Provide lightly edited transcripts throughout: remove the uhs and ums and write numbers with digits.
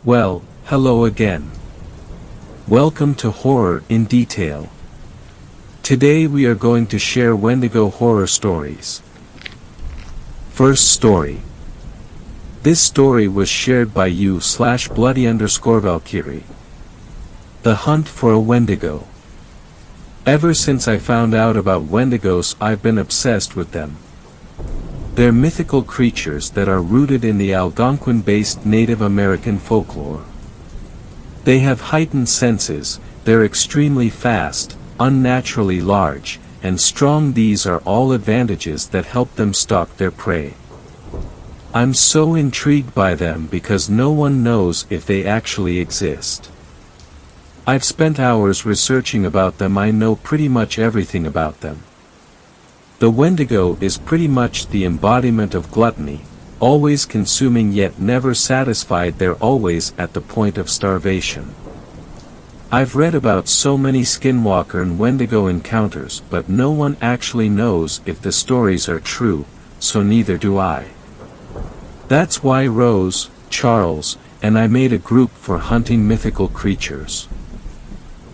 Well, hello again. Welcome to Horror in Detail. Today we are going to share Wendigo horror stories. First story. This story was shared by you/bloody_Valkyrie. The hunt for a Wendigo. Ever since I found out about Wendigos, I've been obsessed with them. They're mythical creatures that are rooted in the Algonquin-based Native American folklore. They have heightened senses, they're extremely fast, unnaturally large, and strong. These are all advantages that help them stalk their prey. I'm so intrigued by them because no one knows if they actually exist. I've spent hours researching about them. I know pretty much everything about them. The Wendigo is pretty much the embodiment of gluttony, always consuming yet never satisfied. They're always at the point of starvation. I've read about so many skinwalker and Wendigo encounters, but no one actually knows if the stories are true, so neither do I. That's why Rose, Charles, and I made a group for hunting mythical creatures.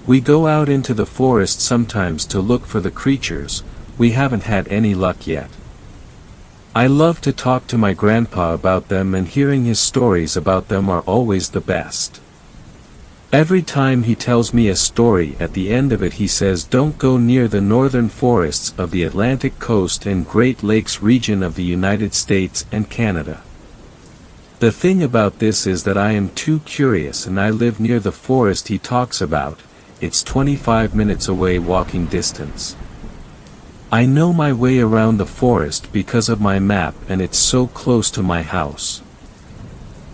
We go out into the forest sometimes to look for the creatures. We haven't had any luck yet. I love to talk to my grandpa about them, and hearing his stories about them are always the best. Every time he tells me a story, at the end of it he says, "Don't go near the northern forests of the Atlantic coast and Great Lakes region of the United States and Canada." The thing about this is that I am too curious, and I live near the forest he talks about. It's 25 minutes away walking distance. I know my way around the forest because of my map, and it's so close to my house.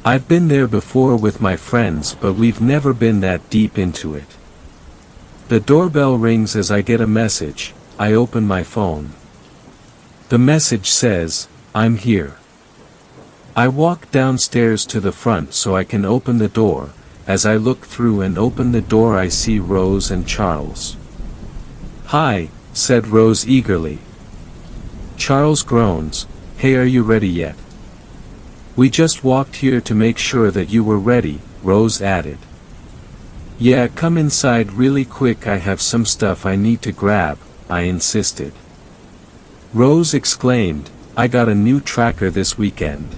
I've been there before with my friends, but we've never been that deep into it. The doorbell rings as I get a message. I open my phone. The message says, "I'm here." I walk downstairs to the front so I can open the door. As I look through and open the door, I see Rose and Charles. "Hi," said Rose eagerly. Charles groans, "Hey, are you ready yet?" "We just walked here to make sure that you were ready," Rose added. "Yeah, come inside really quick, I have some stuff I need to grab," I insisted. Rose exclaimed, "I got a new tracker this weekend."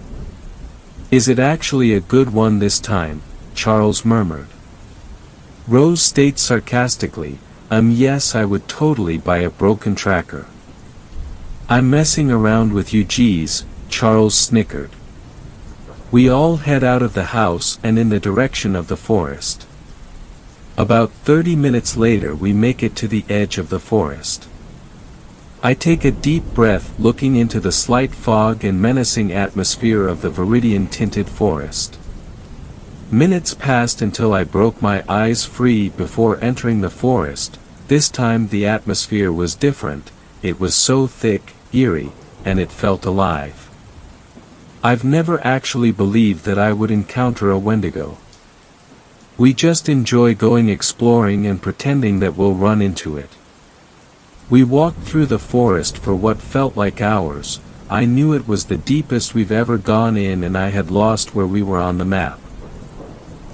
"Is it actually a good one this time?" Charles murmured. Rose states sarcastically, Yes, I would totally buy a broken tracker." "I'm messing around with you, geez," Charles snickered. We all head out of the house and in the direction of the forest. About 30 minutes later we make it to the edge of the forest. I take a deep breath, looking into the slight fog and menacing atmosphere of the viridian-tinted forest. Minutes passed until I broke my eyes free before entering the forest. This time the atmosphere was different. It was so thick, eerie, and it felt alive. I've never actually believed that I would encounter a Wendigo. We just enjoy going exploring and pretending that we'll run into it. We walked through the forest for what felt like hours. I knew it was the deepest we've ever gone in, and I had lost where we were on the map.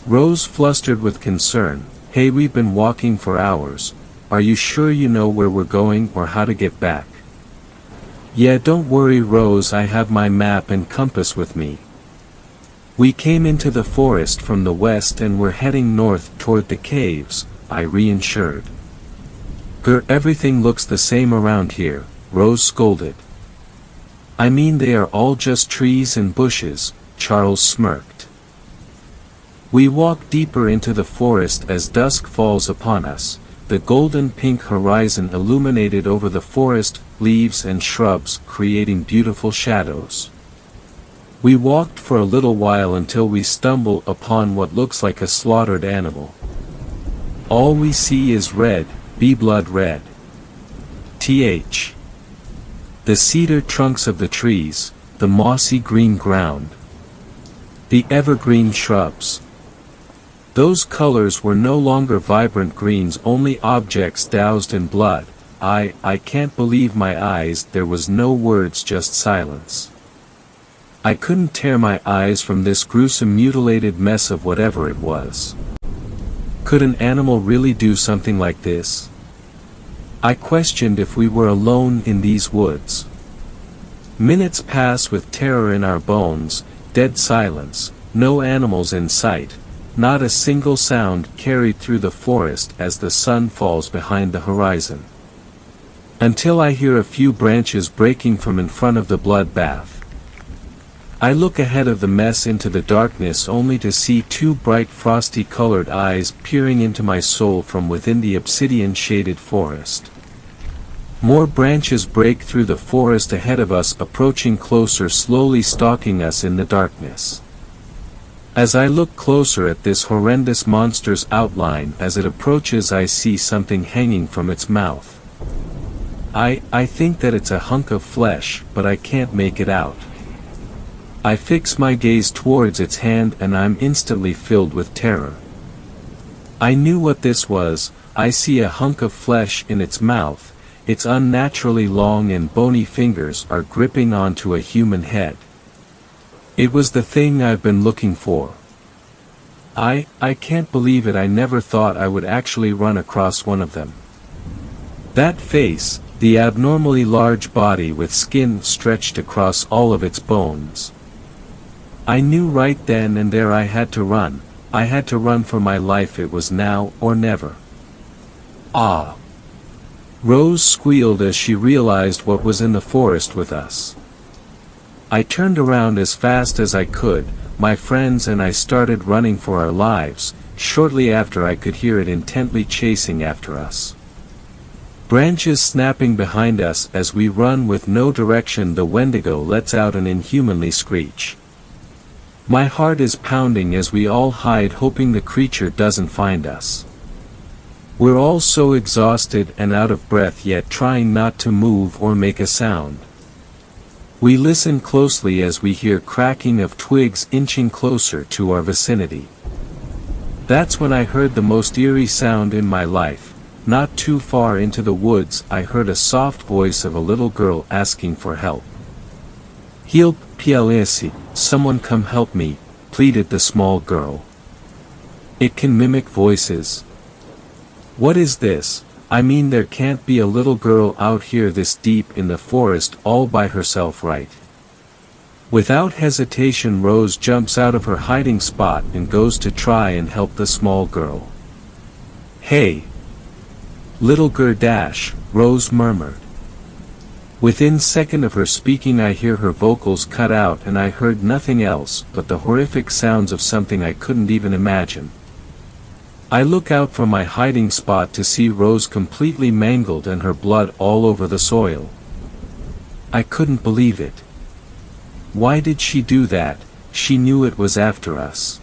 Rose flustered with concern, "Hey, we've been walking for hours. Are you sure you know where we're going or how to get back?" "Yeah, don't worry, Rose, I have my map and compass with me." We came into the forest from the west and were heading north toward the caves, I reassured. Everything looks the same around here," Rose scolded. "I mean, they are all just trees and bushes," Charles smirked. We walk deeper into the forest as dusk falls upon us, the golden-pink horizon illuminated over the forest, leaves and shrubs creating beautiful shadows. We walked for a little while until we stumble upon what looks like a slaughtered animal. All we see is red, blood red. The cedar trunks of the trees, the mossy green ground, the evergreen shrubs. Those colors were no longer vibrant greens, only objects doused in blood. I can't believe my eyes. There was no words, just silence. I couldn't tear my eyes from this gruesome mutilated mess of whatever it was. Could an animal really do something like this? I questioned if we were alone in these woods. Minutes pass with terror in our bones, dead silence, no animals in sight, not a single sound carried through the forest as the sun falls behind the horizon. Until I hear a few branches breaking from in front of the bloodbath. I look ahead of the mess into the darkness only to see two bright frosty-colored eyes peering into my soul from within the obsidian-shaded forest. More branches break through the forest ahead of us, approaching closer, slowly stalking us in the darkness. As I look closer at this horrendous monster's outline as it approaches, I see something hanging from its mouth. I think that it's a hunk of flesh, but I can't make it out. I fix my gaze towards its hand and I'm instantly filled with terror. I knew what this was. I see a hunk of flesh in its mouth, its unnaturally long and bony fingers are gripping onto a human head. It was the thing I've been looking for. I can't believe it. I never thought I would actually run across one of them. That face, the abnormally large body with skin stretched across all of its bones. I knew right then and there I had to run. I had to run for my life. It was now or never. Ah! Rose squealed as she realized what was in the forest with us. I turned around as fast as I could. My friends and I started running for our lives. Shortly after, I could hear it intently chasing after us. Branches snapping behind us as we run with no direction. The Wendigo lets out an inhumanly screech. My heart is pounding as we all hide, hoping the creature doesn't find us. We're all so exhausted and out of breath, yet trying not to move or make a sound. We listen closely as we hear cracking of twigs inching closer to our vicinity. That's when I heard the most eerie sound in my life. Not too far into the woods, I heard a soft voice of a little girl asking for help. "Help, please, someone come help me," pleaded the small girl. It can mimic voices. What is this? I mean, there can't be a little girl out here this deep in the forest all by herself, right? Without hesitation, Rose jumps out of her hiding spot and goes to try and help the small girl. "Hey! Little girl dash," Rose murmured. Within second of her speaking, I hear her vocals cut out and I heard nothing else but the horrific sounds of something I couldn't even imagine. I look out from my hiding spot to see Rose completely mangled and her blood all over the soil. I couldn't believe it. Why did she do that? She knew it was after us.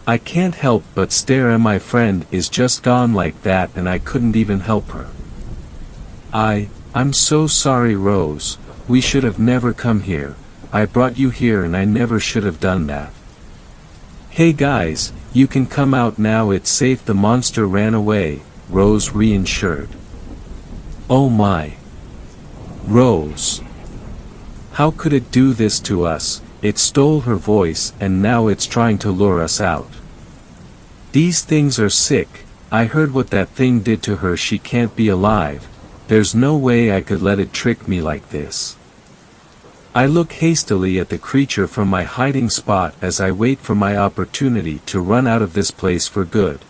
I can't help but stare, and my friend is just gone like that and I couldn't even help her. I'm so sorry, Rose. We should have never come here. I brought you here and I never should have done that. Hey guys, you can come out now, it's safe. The monster ran away, Rose reassured. Oh my. Rose. How could it do this to us? It stole her voice and now it's trying to lure us out. These things are sick. I heard what that thing did to her. She can't be alive. There's no way I could let it trick me like this. I look hastily at the creature from my hiding spot as I wait for my opportunity to run out of this place for good.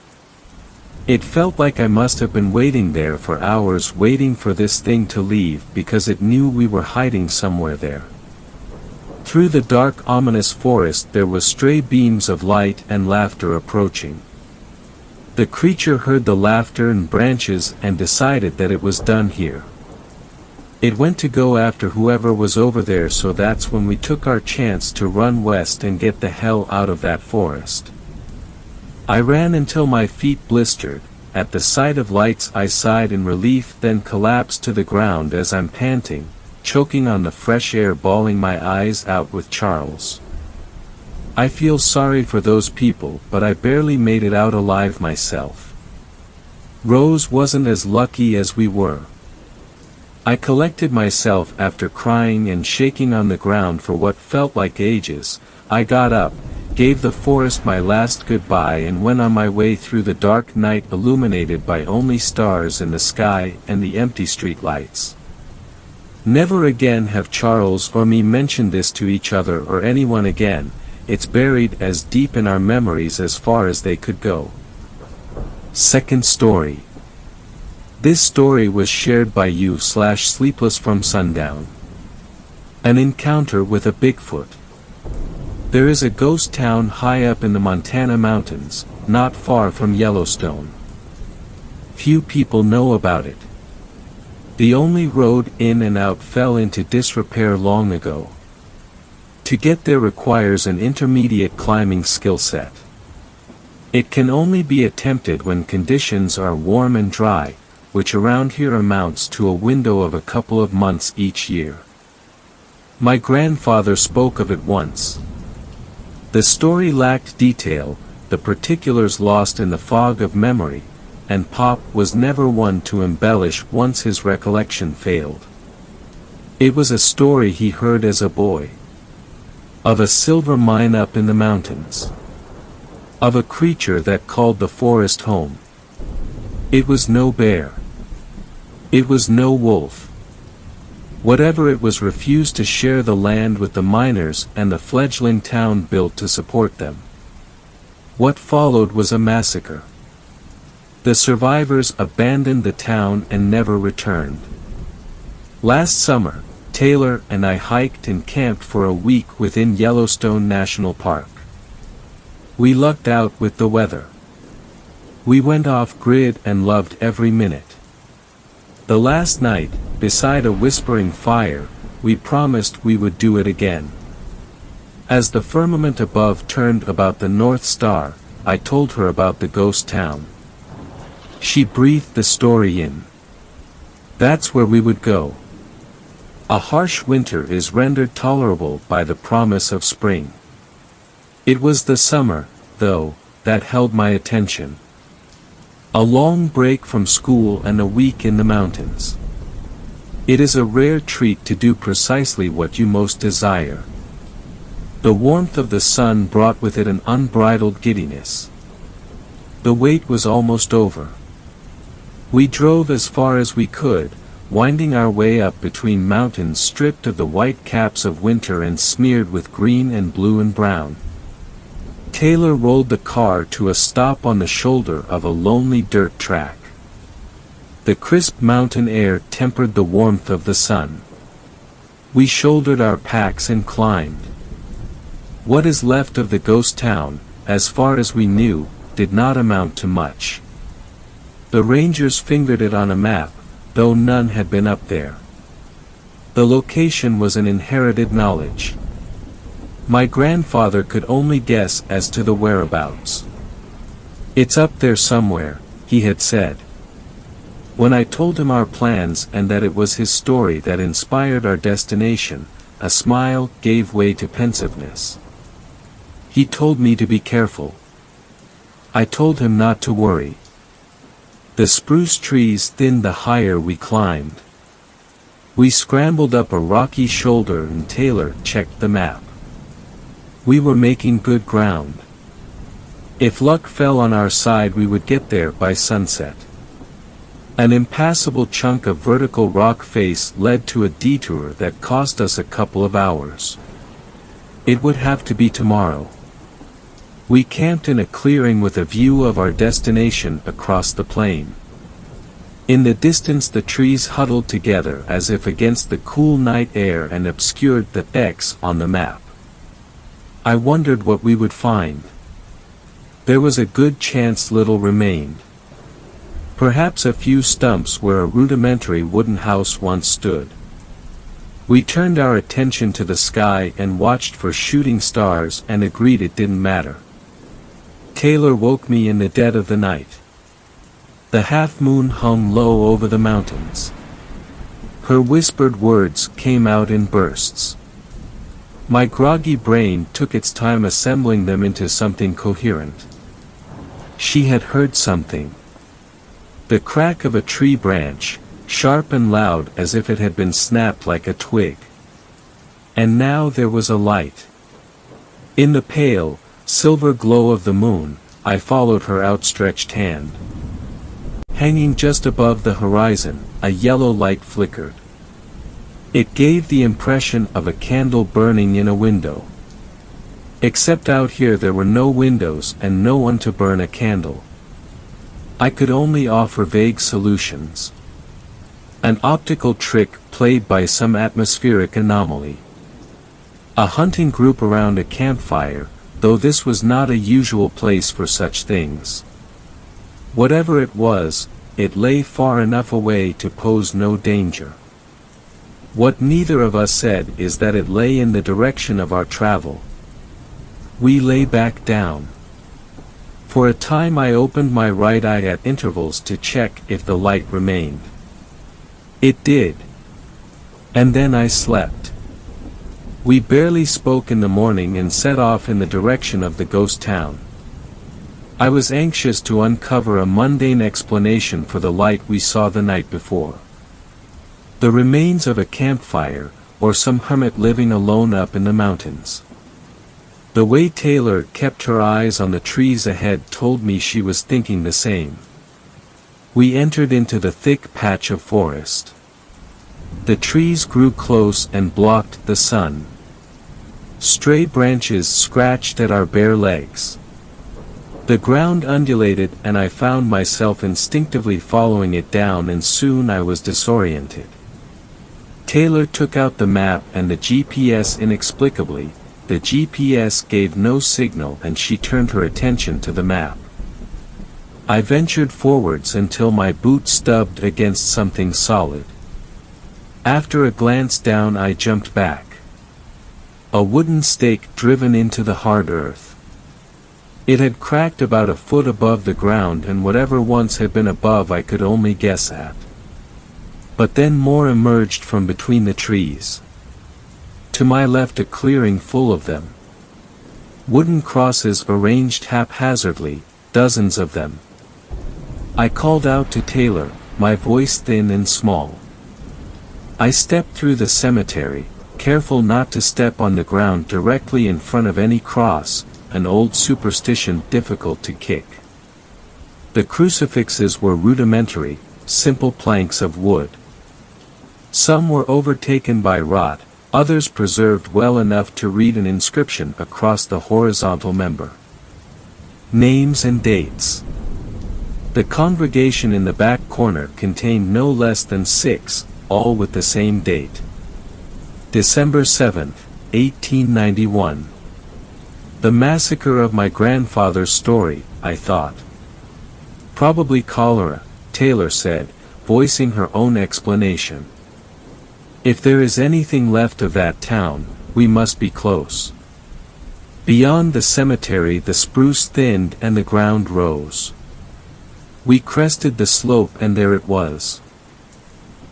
It felt like I must have been waiting there for hours, waiting for this thing to leave because it knew we were hiding somewhere there. Through the dark, ominous forest there was stray beams of light and laughter approaching. The creature heard the laughter and branches and decided that it was done here. It went to go after whoever was over there, so that's when we took our chance to run west and get the hell out of that forest. I ran until my feet blistered. At the sight of lights I sighed in relief, then collapsed to the ground as I'm panting, choking on the fresh air, bawling my eyes out with Charles. I feel sorry for those people, but I barely made it out alive myself. Rose wasn't as lucky as we were. I collected myself after crying and shaking on the ground for what felt like ages. I got up, gave the forest my last goodbye and went on my way through the dark night illuminated by only stars in the sky and the empty street lights. Never again have Charles or me mentioned this to each other or anyone again. It's buried as deep in our memories as far as they could go. Second story. This story was shared by you/Sleepless from Sundown. An encounter with a Bigfoot. There is a ghost town high up in the Montana mountains, not far from Yellowstone. Few people know about it. The only road in and out fell into disrepair long ago. To get there requires an intermediate climbing skill set. It can only be attempted when conditions are warm and dry, which around here amounts to a window of a couple of months each year. My grandfather spoke of it once. The story lacked detail, the particulars lost in the fog of memory, and Pop was never one to embellish once his recollection failed. It was a story he heard as a boy. Of a silver mine up in the mountains. Of a creature that called the forest home. It was no bear. It was no wolf. Whatever it was refused to share the land with the miners and the fledgling town built to support them. What followed was a massacre. The survivors abandoned the town and never returned. Last summer, Taylor and I hiked and camped for a week within Yellowstone National Park. We lucked out with the weather. We went off-grid and loved every minute. The last night, beside a whispering fire, we promised we would do it again. As the firmament above turned about the North Star, I told her about the ghost town. She breathed the story in. That's where we would go. A harsh winter is rendered tolerable by the promise of spring. It was the summer, though, that held my attention. A long break from school and a week in the mountains. It is a rare treat to do precisely what you most desire. The warmth of the sun brought with it an unbridled giddiness. The wait was almost over. We drove as far as we could, winding our way up between mountains stripped of the white caps of winter and smeared with green and blue and brown. Taylor rolled the car to a stop on the shoulder of a lonely dirt track. The crisp mountain air tempered the warmth of the sun. We shouldered our packs and climbed. What is left of the ghost town, as far as we knew, did not amount to much. The rangers fingered it on a map, though none had been up there. The location was an inherited knowledge. My grandfather could only guess as to the whereabouts. It's up there somewhere, he had said. When I told him our plans and that it was his story that inspired our destination, a smile gave way to pensiveness. He told me to be careful. I told him not to worry. The spruce trees thinned the higher we climbed. We scrambled up a rocky shoulder and Taylor checked the map. We were making good ground. If luck fell on our side we would get there by sunset. An impassable chunk of vertical rock face led to a detour that cost us a couple of hours. It would have to be tomorrow. We camped in a clearing with a view of our destination across the plain. In the distance the trees huddled together as if against the cool night air and obscured the X on the map. I wondered what we would find. There was a good chance little remained. Perhaps a few stumps where a rudimentary wooden house once stood. We turned our attention to the sky and watched for shooting stars and agreed it didn't matter. Taylor woke me in the dead of the night. The half-moon hung low over the mountains. Her whispered words came out in bursts. My groggy brain took its time assembling them into something coherent. She had heard something. The crack of a tree branch, sharp and loud as if it had been snapped like a twig. And now there was a light. In the pale, silver glow of the moon, I followed her outstretched hand. Hanging just above the horizon, a yellow light flickered. It gave the impression of a candle burning in a window. Except out here there were no windows and no one to burn a candle. I could only offer vague solutions. An optical trick played by some atmospheric anomaly. A hunting group around a campfire, though this was not a usual place for such things. Whatever it was, it lay far enough away to pose no danger. What neither of us said is that it lay in the direction of our travel. We lay back down. For a time I opened my right eye at intervals to check if the light remained. It did. And then I slept. We barely spoke in the morning and set off in the direction of the ghost town. I was anxious to uncover a mundane explanation for the light we saw the night before. The remains of a campfire, or some hermit living alone up in the mountains. The way Taylor kept her eyes on the trees ahead told me she was thinking the same. We entered into the thick patch of forest. The trees grew close and blocked the sun. Stray branches scratched at our bare legs. The ground undulated and I found myself instinctively following it down, and soon I was disoriented. Taylor took out the map and the GPS. Inexplicably, the GPS gave no signal and she turned her attention to the map. I ventured forwards until my boot stubbed against something solid. After a glance down I jumped back. A wooden stake driven into the hard earth. It had cracked about a foot above the ground, and whatever once had been above I could only guess at. But then more emerged from between the trees. To my left a clearing full of them. Wooden crosses arranged haphazardly, dozens of them. I called out to Taylor, my voice thin and small. I stepped through the cemetery, careful not to step on the ground directly in front of any cross, an old superstition difficult to kick. The crucifixes were rudimentary, simple planks of wood. Some were overtaken by rot, others preserved well enough to read an inscription across the horizontal member. Names and dates. The congregation in the back corner contained no less than 6, all with the same date. December 7, 1891. The massacre of my grandfather's story, I thought. Probably cholera, Taylor said, voicing her own explanation. If there is anything left of that town, we must be close. Beyond the cemetery the spruce thinned and the ground rose. We crested the slope and there it was.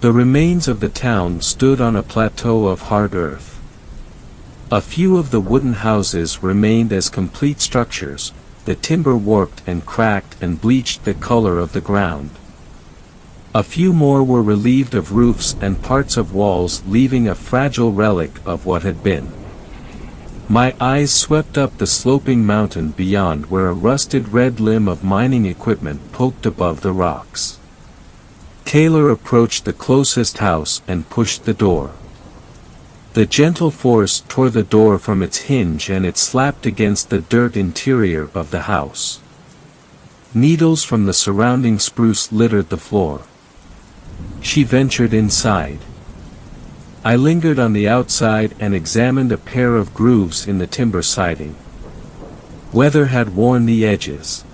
The remains of the town stood on a plateau of hard earth. A few of the wooden houses remained as complete structures, the timber warped and cracked and bleached the color of the ground. A few more were relieved of roofs and parts of walls, leaving a fragile relic of what had been. My eyes swept up the sloping mountain beyond, where a rusted red limb of mining equipment poked above the rocks. Taylor approached the closest house and pushed the door. The gentle force tore the door from its hinge and it slapped against the dirt interior of the house. Needles from the surrounding spruce littered the floor. She ventured inside. I lingered on the outside and examined a pair of grooves in the timber siding. Weather had worn the edges.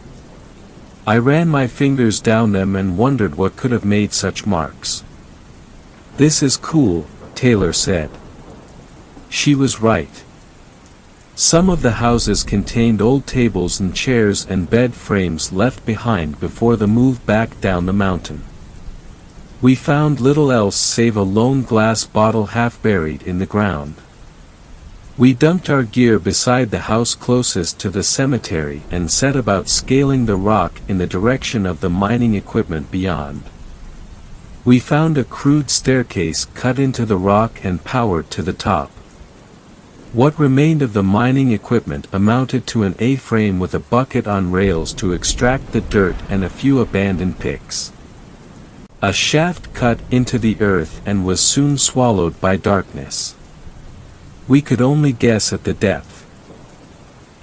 I ran my fingers down them and wondered what could have made such marks. "This is cool," Taylor said. She was right. Some of the houses contained old tables and chairs and bed frames left behind before the move back down the mountain. We found little else save a lone glass bottle half buried in the ground. We dumped our gear beside the house closest to the cemetery and set about scaling the rock in the direction of the mining equipment beyond. We found a crude staircase cut into the rock and powered to the top. What remained of the mining equipment amounted to an A-frame with a bucket on rails to extract the dirt and a few abandoned picks. A shaft cut into the earth and was soon swallowed by darkness. We could only guess at the depth.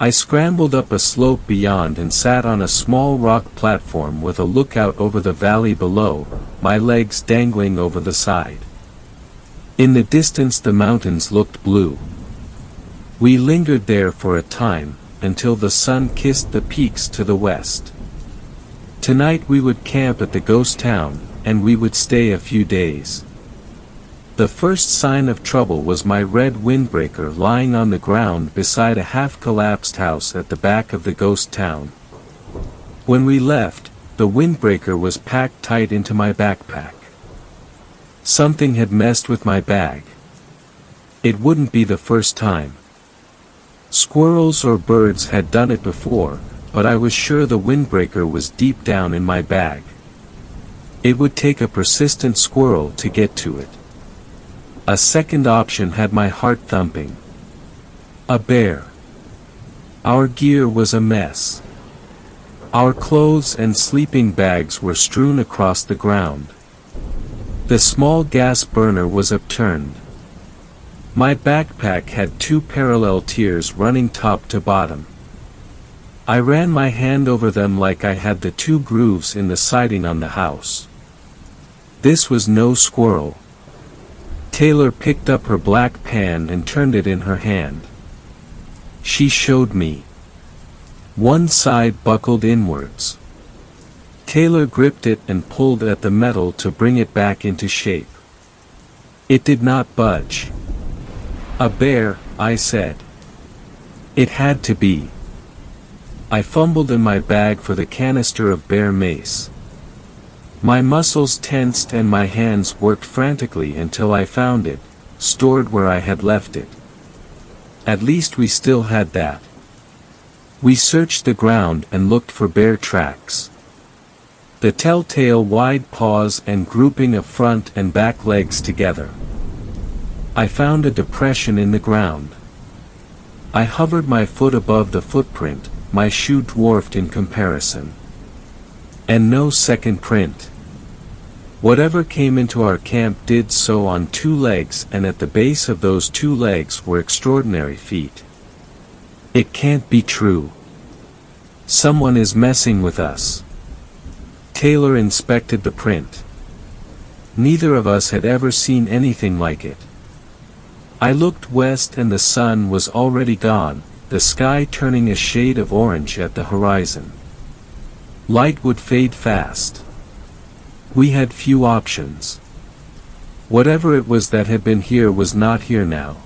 I scrambled up a slope beyond and sat on a small rock platform with a lookout over the valley below, my legs dangling over the side. In the distance the mountains looked blue. We lingered there for a time, until the sun kissed the peaks to the west. Tonight we would camp at the ghost town, and we would stay a few days. The first sign of trouble was my red windbreaker lying on the ground beside a half-collapsed house at the back of the ghost town. When we left, the windbreaker was packed tight into my backpack. Something had messed with my bag. It wouldn't be the first time. Squirrels or birds had done it before, but I was sure the windbreaker was deep down in my bag. It would take a persistent squirrel to get to it. A second option had my heart thumping. A bear. Our gear was a mess. Our clothes and sleeping bags were strewn across the ground. The small gas burner was upturned. My backpack had 2 parallel tiers running top to bottom. I ran my hand over them like I had the 2 grooves in the siding on the house. This was no squirrel. Taylor picked up her black pan and turned it in her hand. She showed me. One side buckled inwards. Taylor gripped it and pulled at the metal to bring it back into shape. It did not budge. A bear, I said. It had to be. I fumbled in my bag for the canister of bear mace. My muscles tensed and my hands worked frantically until I found it, stored where I had left it. At least we still had that. We searched the ground and looked for bear tracks. The telltale wide paws and grouping of front and back legs together. I found a depression in the ground. I hovered my foot above the footprint, my shoe dwarfed in comparison. And no second print. Whatever came into our camp did so on 2 legs, and at the base of those 2 legs were extraordinary feet. It can't be true. Someone is messing with us. Taylor inspected the print. Neither of us had ever seen anything like it. I looked west and the sun was already gone, the sky turning a shade of orange at the horizon. Light would fade fast. We had few options. Whatever it was that had been here was not here now.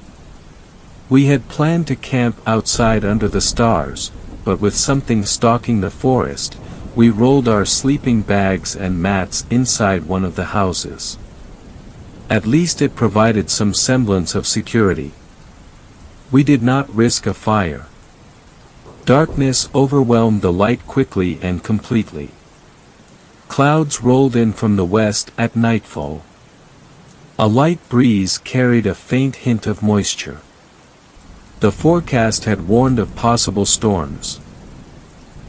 We had planned to camp outside under the stars, but with something stalking the forest, we rolled our sleeping bags and mats inside one of the houses. At least it provided some semblance of security. We did not risk a fire. Darkness overwhelmed the light quickly and completely. Clouds rolled in from the west at nightfall. A light breeze carried a faint hint of moisture. The forecast had warned of possible storms.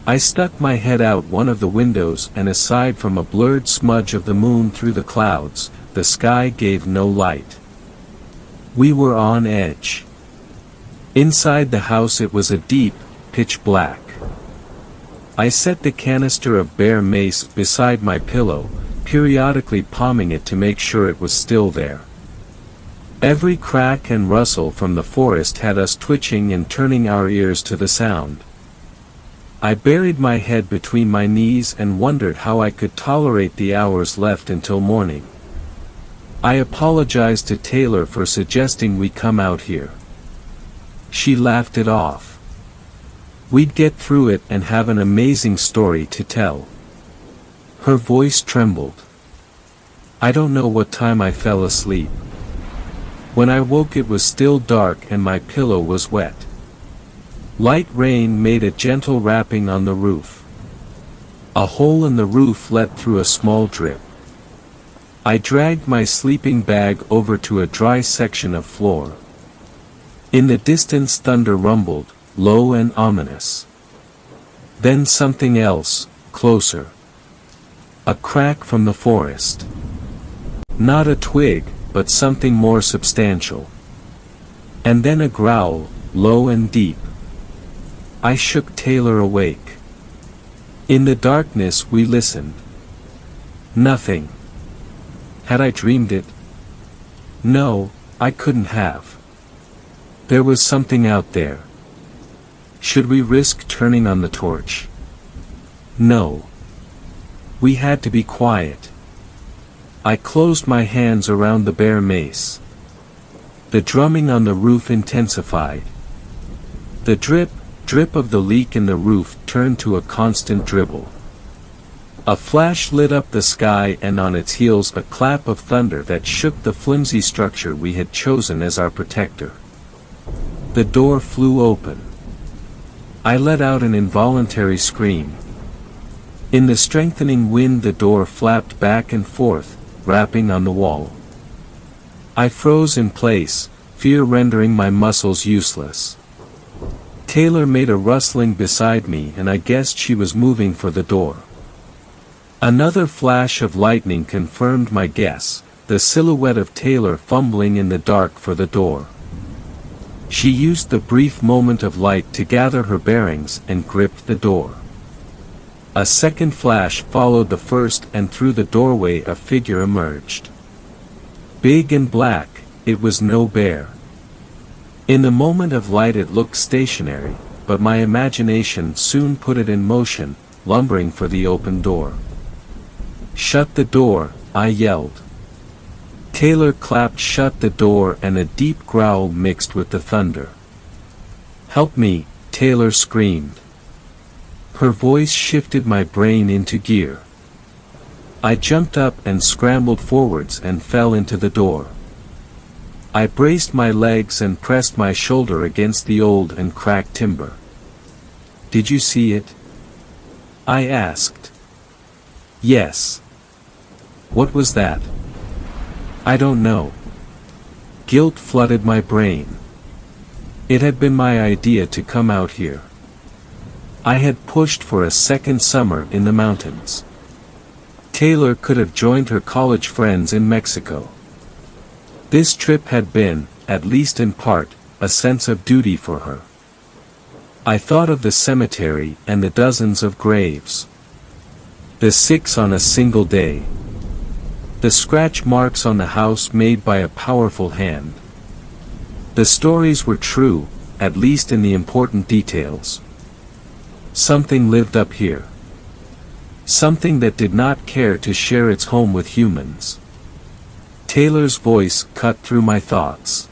I stuck my head out one of the windows, and aside from a blurred smudge of the moon through the clouds, the sky gave no light. We were on edge. Inside the house it was a deep, pitch black. I set the canister of bear mace beside my pillow, periodically palming it to make sure it was still there. Every crack and rustle from the forest had us twitching and turning our ears to the sound. I buried my head between my knees and wondered how I could tolerate the hours left until morning. I apologized to Taylor for suggesting we come out here. She laughed it off. We'd get through it and have an amazing story to tell. Her voice trembled. I don't know what time I fell asleep. When I woke it was still dark and my pillow was wet. Light rain made a gentle rapping on the roof. A hole in the roof let through a small drip. I dragged my sleeping bag over to a dry section of floor. In the distance thunder rumbled, low and ominous. Then something else, closer. A crack from the forest. Not a twig, but something more substantial. And then a growl, low and deep. I shook Taylor awake. In the darkness we listened. Nothing. Had I dreamed it? No, I couldn't have. There was something out there. Should we risk turning on the torch? No. We had to be quiet. I closed my hands around the bare mace. The drumming on the roof intensified. The drip of the leak in the roof turned to a constant dribble. A flash lit up the sky, and on its heels a clap of thunder that shook the flimsy structure we had chosen as our protector. The door flew open. I let out an involuntary scream. In the strengthening wind the door flapped back and forth, rapping on the wall. I froze in place, fear rendering my muscles useless. Taylor made a rustling beside me, and I guessed she was moving for the door. Another flash of lightning confirmed my guess, the silhouette of Taylor fumbling in the dark for the door. She used the brief moment of light to gather her bearings and gripped the door. A second flash followed the first, and through the doorway a figure emerged. Big and black, it was no bear. In the moment of light it looked stationary, but my imagination soon put it in motion, lumbering for the open door. "Shut the door," I yelled. Taylor clapped shut the door, and a deep growl mixed with the thunder. "Help me," Taylor screamed. Her voice shifted my brain into gear. I jumped up and scrambled forwards and fell into the door. I braced my legs and pressed my shoulder against the old and cracked timber. "Did you see it?" I asked. "Yes." "What was that?" "I don't know." Guilt flooded my brain. It had been my idea to come out here. I had pushed for a second summer in the mountains. Taylor could have joined her college friends in Mexico. This trip had been, at least in part, a sense of duty for her. I thought of the cemetery and the dozens of graves. The 6 on a single day. The scratch marks on the house made by a powerful hand. The stories were true, at least in the important details. Something lived up here. Something that did not care to share its home with humans. Taylor's voice cut through my thoughts.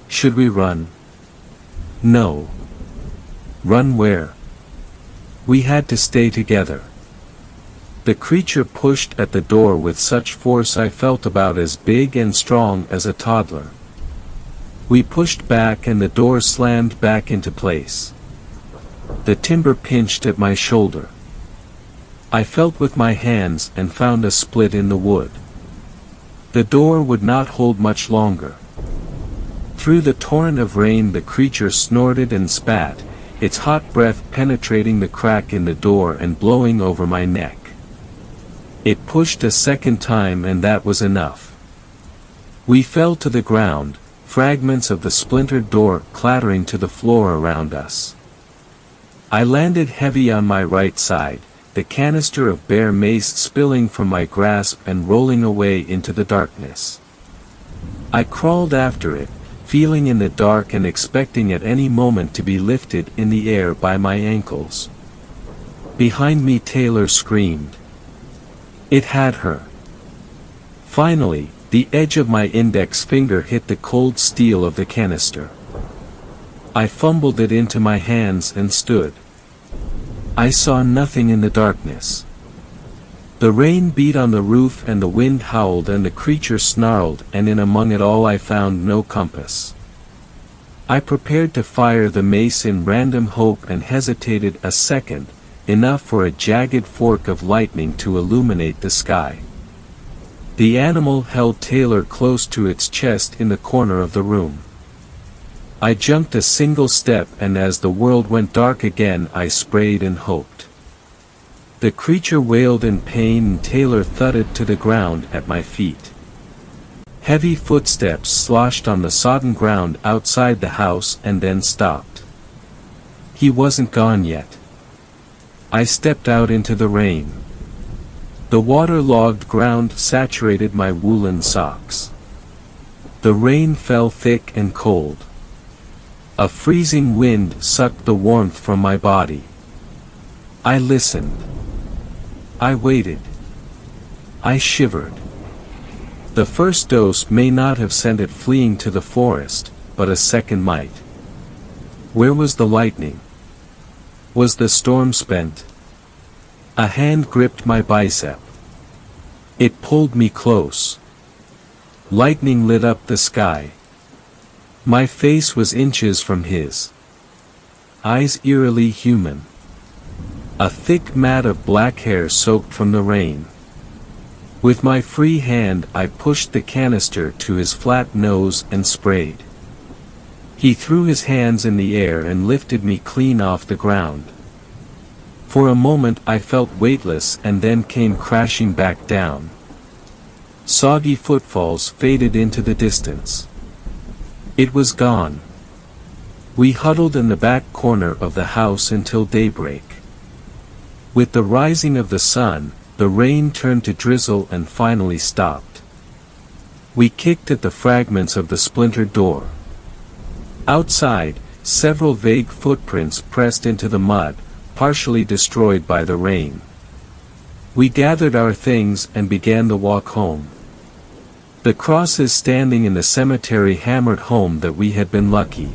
Should we run? No. Run where? We had to stay together. The creature pushed at the door with such force I felt about as big and strong as a toddler. We pushed back and the door slammed back into place. The timber pinched at my shoulder. I felt with my hands and found a split in the wood. The door would not hold much longer. Through the torrent of rain the creature snorted and spat, its hot breath penetrating the crack in the door and blowing over my neck. It pushed a second time, and that was enough. We fell to the ground, fragments of the splintered door clattering to the floor around us. I landed heavy on my right side, the canister of bare mace spilling from my grasp and rolling away into the darkness. I crawled after it, feeling in the dark and expecting at any moment to be lifted in the air by my ankles. Behind me Taylor screamed. It had her. Finally, the edge of my index finger hit the cold steel of the canister. I fumbled it into my hands and stood. I saw nothing in the darkness. The rain beat on the roof and the wind howled and the creature snarled, and in among it all I found no compass. I prepared to fire the mace in random hope and hesitated a second, enough for a jagged fork of lightning to illuminate the sky. The animal held Taylor close to its chest in the corner of the room. I jumped a single step, and as the world went dark again I sprayed and hoped. The creature wailed in pain and Taylor thudded to the ground at my feet. Heavy footsteps sloshed on the sodden ground outside the house and then stopped. He wasn't gone yet. I stepped out into the rain. The waterlogged ground saturated my woolen socks. The rain fell thick and cold. A freezing wind sucked the warmth from my body. I listened. I waited. I shivered. The first dose may not have sent it fleeing to the forest, but a second might. Where was the lightning? Was the storm spent? A hand gripped my bicep. It pulled me close. Lightning lit up the sky. My face was inches from his. Eyes eerily human. A thick mat of black hair soaked from the rain. With my free hand I pushed the canister to his flat nose and sprayed. He threw his hands in the air and lifted me clean off the ground. For a moment I felt weightless and then came crashing back down. Soggy footfalls faded into the distance. It was gone. We huddled in the back corner of the house until daybreak. With the rising of the sun, the rain turned to drizzle and finally stopped. We kicked at the fragments of the splintered door. Outside, several vague footprints pressed into the mud, partially destroyed by the rain. We gathered our things and began the walk home. The crosses standing in the cemetery hammered home that we had been lucky.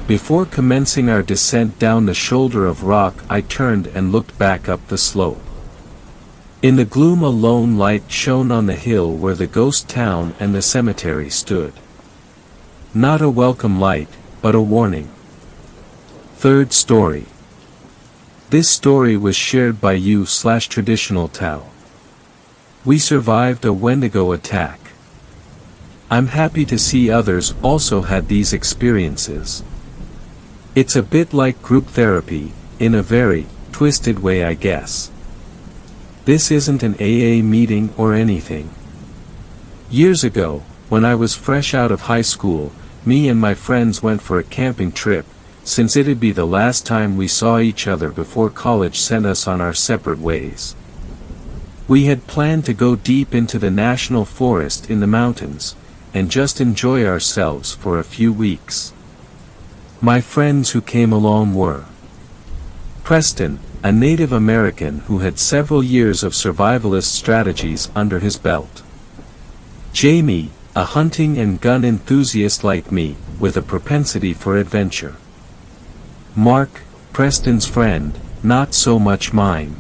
Before commencing our descent down the shoulder of rock I turned and looked back up the slope. In the gloom a lone light shone on the hill where the ghost town and the cemetery stood. Not a welcome light, but a warning. Third story. This story was shared by you/traditional Tao. We survived a Wendigo attack. I'm happy to see others also had these experiences. It's a bit like group therapy, in a very twisted way I guess. This isn't an AA meeting or anything. Years ago, when I was fresh out of high school, me and my friends went for a camping trip, since it'd be the last time we saw each other before college sent us on our separate ways. We had planned to go deep into the national forest in the mountains, and just enjoy ourselves for a few weeks. My friends who came along were Preston, a Native American who had several years of survivalist strategies under his belt. Jamie, a hunting and gun enthusiast like me, with a propensity for adventure. Mark, Preston's friend, not so much mine.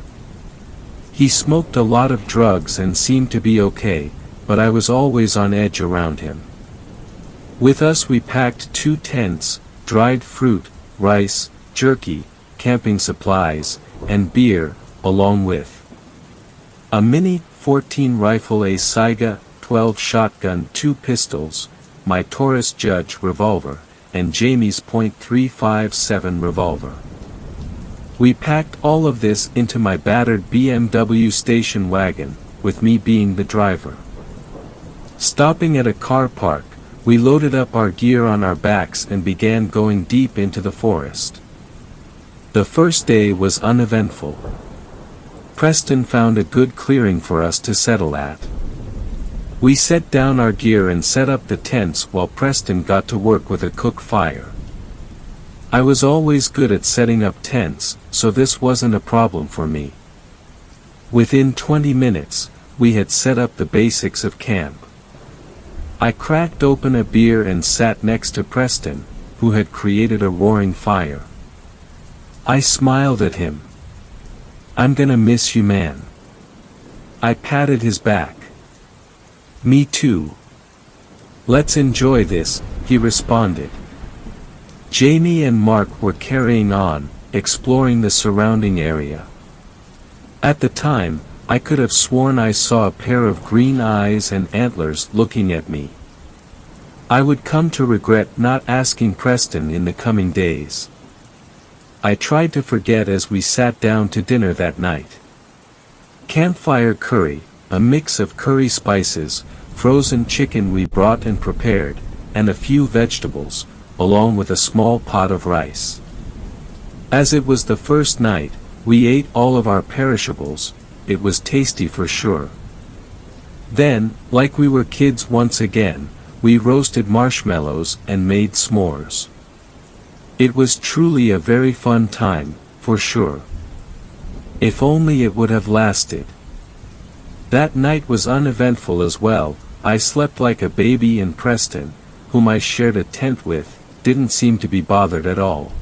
He smoked a lot of drugs and seemed to be okay, but I was always on edge around him. With us we packed 2 tents, dried fruit, rice, jerky, camping supplies, and beer, along with a Mini 14 rifle, a Saiga 12 shotgun, 2 pistols, my Taurus Judge revolver, and Jamie's .357 revolver. We packed all of this into my battered BMW station wagon, with me being the driver. Stopping at a car park, we loaded up our gear on our backs and began going deep into the forest. The first day was uneventful. Preston found a good clearing for us to settle at. We set down our gear and set up the tents while Preston got to work with a cook fire. I was always good at setting up tents, so this wasn't a problem for me. Within 20 minutes, we had set up the basics of camp. I cracked open a beer and sat next to Preston, who had created a roaring fire. I smiled at him. "I'm gonna miss you, man." I patted his back. "Me too." "Let's enjoy this," he responded. Jamie and Mark were carrying on, exploring the surrounding area. At the time, I could have sworn I saw a pair of green eyes and antlers looking at me. I would come to regret not asking Preston in the coming days. I tried to forget as we sat down to dinner that night. Campfire curry, a mix of curry spices, frozen chicken we brought and prepared, and a few vegetables, along with a small pot of rice. As it was the first night, we ate all of our perishables. It was tasty for sure. Then, like we were kids once again, we roasted marshmallows and made s'mores. It was truly a very fun time, for sure. If only it would have lasted. That night was uneventful as well. I slept like a baby, and Preston, whom I shared a tent with, didn't seem to be bothered at all.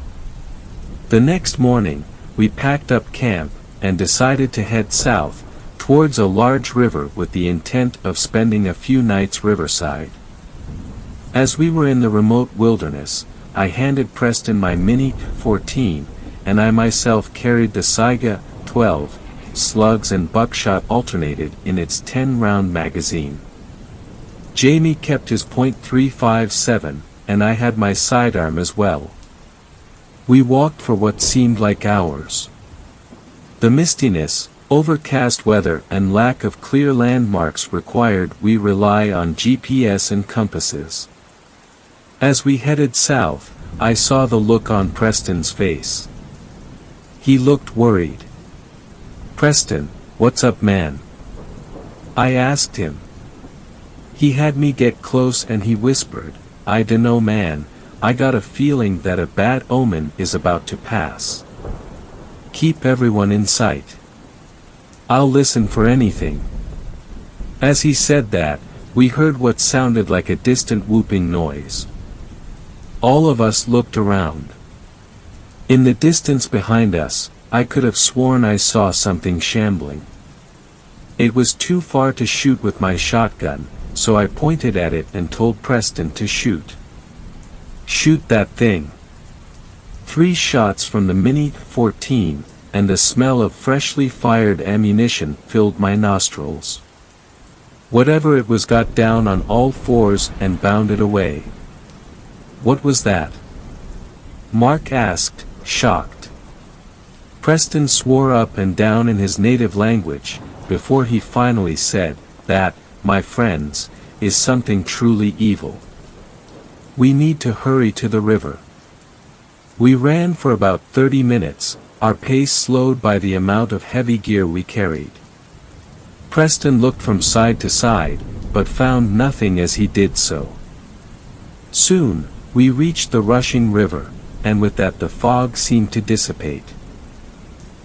The next morning, we packed up camp, and decided to head south, towards a large river with the intent of spending a few nights riverside. As we were in the remote wilderness, I handed Preston my Mini 14, and I myself carried the Saiga 12, slugs and buckshot alternated in its 10-round magazine. Jamie kept his .357, and I had my sidearm as well. We walked for what seemed like hours. The mistiness, overcast weather and lack of clear landmarks required we rely on GPS and compasses. As we headed south, I saw the look on Preston's face. He looked worried. "Preston, what's up, man?" I asked him. He had me get close and he whispered, "I dunno, man, I got a feeling that a bad omen is about to pass. Keep everyone in sight. I'll listen for anything." As he said that, we heard what sounded like a distant whooping noise. All of us looked around. In the distance behind us, I could have sworn I saw something shambling. It was too far to shoot with my shotgun, so I pointed at it and told Preston to shoot. "Shoot that thing." 3 shots from the Mini 14, and the smell of freshly fired ammunition filled my nostrils. Whatever it was got down on all fours and bounded away. "What was that?" Mark asked, shocked. Preston swore up and down in his native language, before he finally said, "That, my friends, is something truly evil. We need to hurry to the river." We ran for about 30 minutes, our pace slowed by the amount of heavy gear we carried. Preston looked from side to side, but found nothing as he did so. Soon, we reached the rushing river, and with that the fog seemed to dissipate.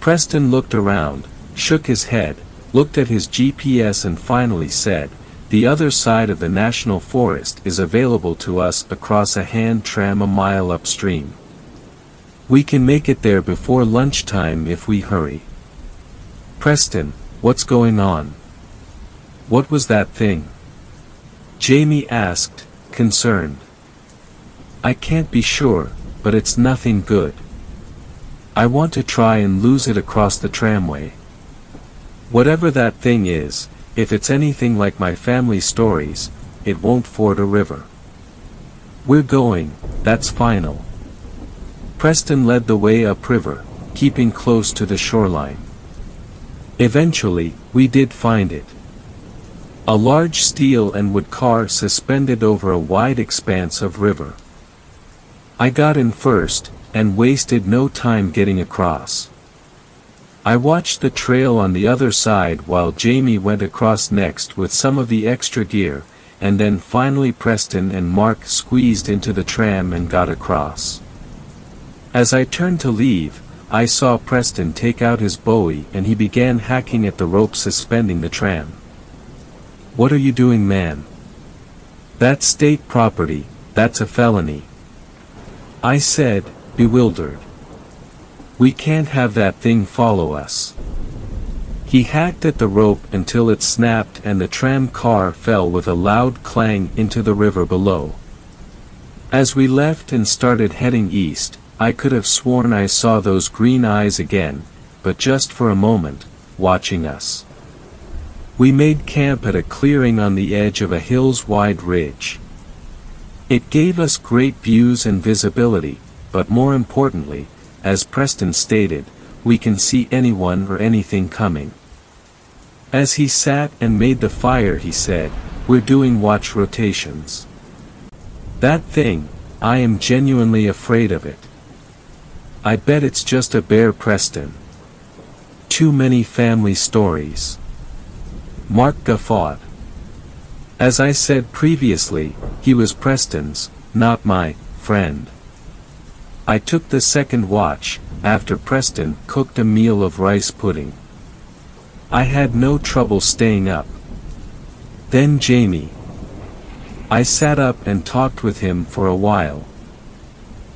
Preston looked around, shook his head, looked at his GPS and finally said, "The other side of the national forest is available to us across a hand tram a mile upstream. We can make it there before lunchtime if we hurry." "Preston, what's going on? What was that thing?" Jamie asked, concerned. "I can't be sure, but it's nothing good. I want to try and lose it across the tramway. Whatever that thing is, if it's anything like my family stories, it won't ford a river. We're going, that's final." Preston led the way upriver, keeping close to the shoreline. Eventually, we did find it. A large steel and wood car suspended over a wide expanse of river. I got in first, and wasted no time getting across. I watched the trail on the other side while Jamie went across next with some of the extra gear, and then finally Preston and Mark squeezed into the tram and got across. As I turned to leave, I saw Preston take out his bowie and he began hacking at the rope suspending the tram. "What are you doing, man? That's state property, that's a felony," I said, bewildered. "We can't have that thing follow us." He hacked at the rope until it snapped and the tram car fell with a loud clang into the river below. As we left and started heading east, I could have sworn I saw those green eyes again, but just for a moment, watching us. We made camp at a clearing on the edge of a hills-wide ridge. It gave us great views and visibility, but more importantly, as Preston stated, we can see anyone or anything coming. As he sat and made the fire he said, "We're doing watch rotations. That thing, I am genuinely afraid of it. I bet it's just a bear, Preston. Too many family stories." Mark guffawed. As I said previously, he was Preston's, not my, friend. I took the second watch, after Preston cooked a meal of rice pudding. I had no trouble staying up. Then Jamie. I sat up and talked with him for a while.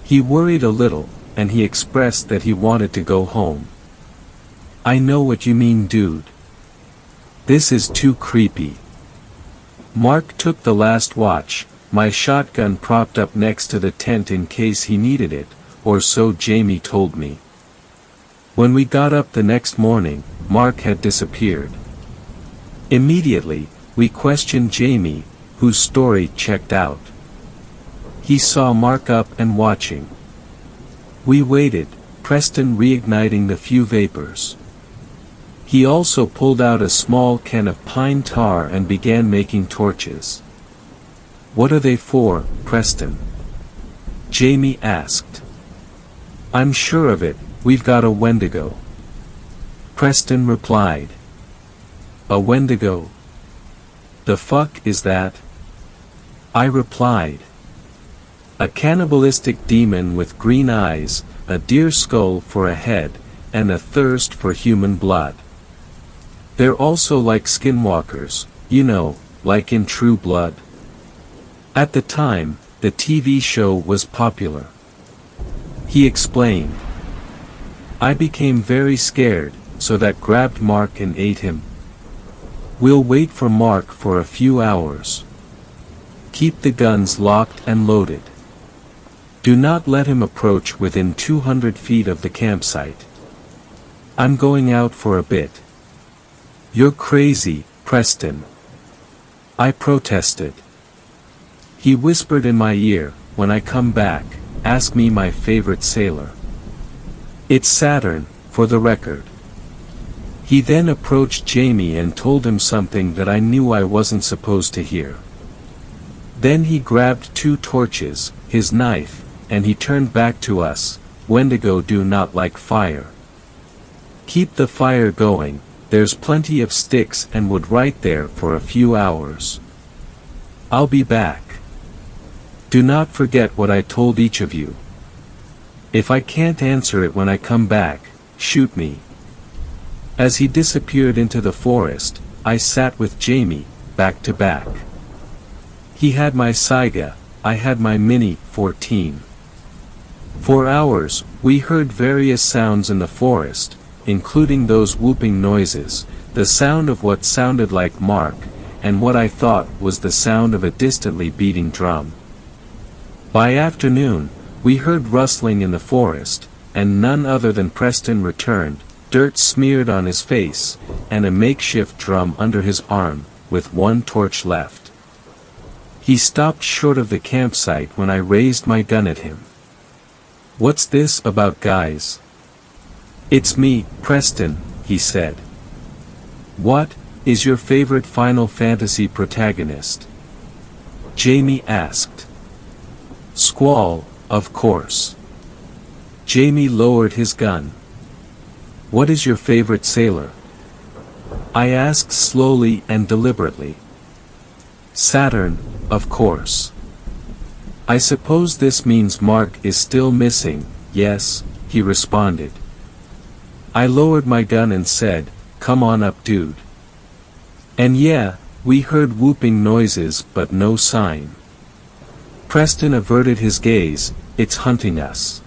He worried a little, and he expressed that he wanted to go home. I know what you mean, dude. This is too creepy. Mark took the last watch, my shotgun propped up next to the tent in case he needed it, or so Jamie told me. When we got up the next morning, Mark had disappeared. Immediately, we questioned Jamie, whose story checked out. He saw Mark up and watching. We waited, Preston reigniting the few vapors. He also pulled out a small can of pine tar and began making torches. "What are they for, Preston?" Jamie asked. "I'm sure of it, we've got a Wendigo." Preston replied. "A Wendigo? The fuck is that?" I replied. "A cannibalistic demon with green eyes, a deer skull for a head, and a thirst for human blood. They're also like skinwalkers, you know, like in True Blood. At the time, the TV show was popular." He explained. I became very scared, so that grabbed Mark and ate him. We'll wait for Mark for a few hours. Keep the guns locked and loaded. Do not let him approach within 200 feet of the campsite. I'm going out for a bit. You're crazy, Preston. I protested. He whispered in my ear, when I come back, ask me my favorite sailor. It's Saturn, for the record. He then approached Jamie and told him something that I knew I wasn't supposed to hear. Then he grabbed 2 torches, his knife, and he turned back to us. Wendigo do not like fire. Keep the fire going, there's plenty of sticks and wood right there for a few hours. I'll be back. Do not forget what I told each of you. If I can't answer it when I come back, shoot me. As he disappeared into the forest, I sat with Jamie, back to back. He had my Saiga, I had my Mini 14. For hours, we heard various sounds in the forest, including those whooping noises, the sound of what sounded like Mark, and what I thought was the sound of a distantly beating drum. By afternoon, we heard rustling in the forest, and none other than Preston returned, dirt smeared on his face, and a makeshift drum under his arm, with 1 torch left. He stopped short of the campsite when I raised my gun at him. What's this about, guys? It's me, Preston, he said. What is your favorite Final Fantasy protagonist? Jamie asked. Squall, of course. Jamie lowered his gun. What is your favorite sailor? I asked slowly and deliberately. Saturn, of course. I suppose this means Mark is still missing, yes, he responded. I lowered my gun and said, come on up, dude. And yeah, we heard whooping noises but no sign. Preston averted his gaze, it's hunting us.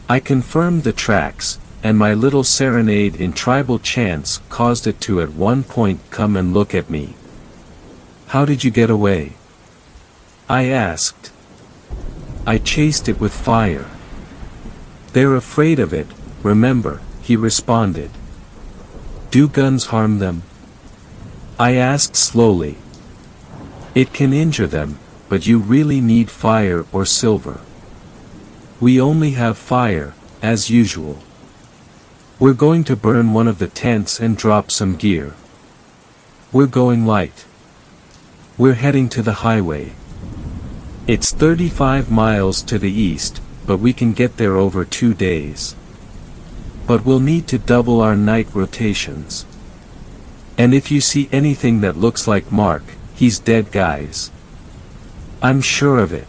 I confirmed the tracks, and my little serenade in tribal chants caused it to at one point come and look at me. How did you get away? I asked. I chased it with fire. They're afraid of it, remember, he responded. Do guns harm them? I asked slowly. It can injure them, but you really need fire or silver. We only have fire, as usual. We're going to burn one of the tents and drop some gear. We're going light. We're heading to the highway. It's 35 miles to the east, but we can get there over 2 days. But we'll need to double our night rotations. And if you see anything that looks like Mark, he's dead, guys. I'm sure of it.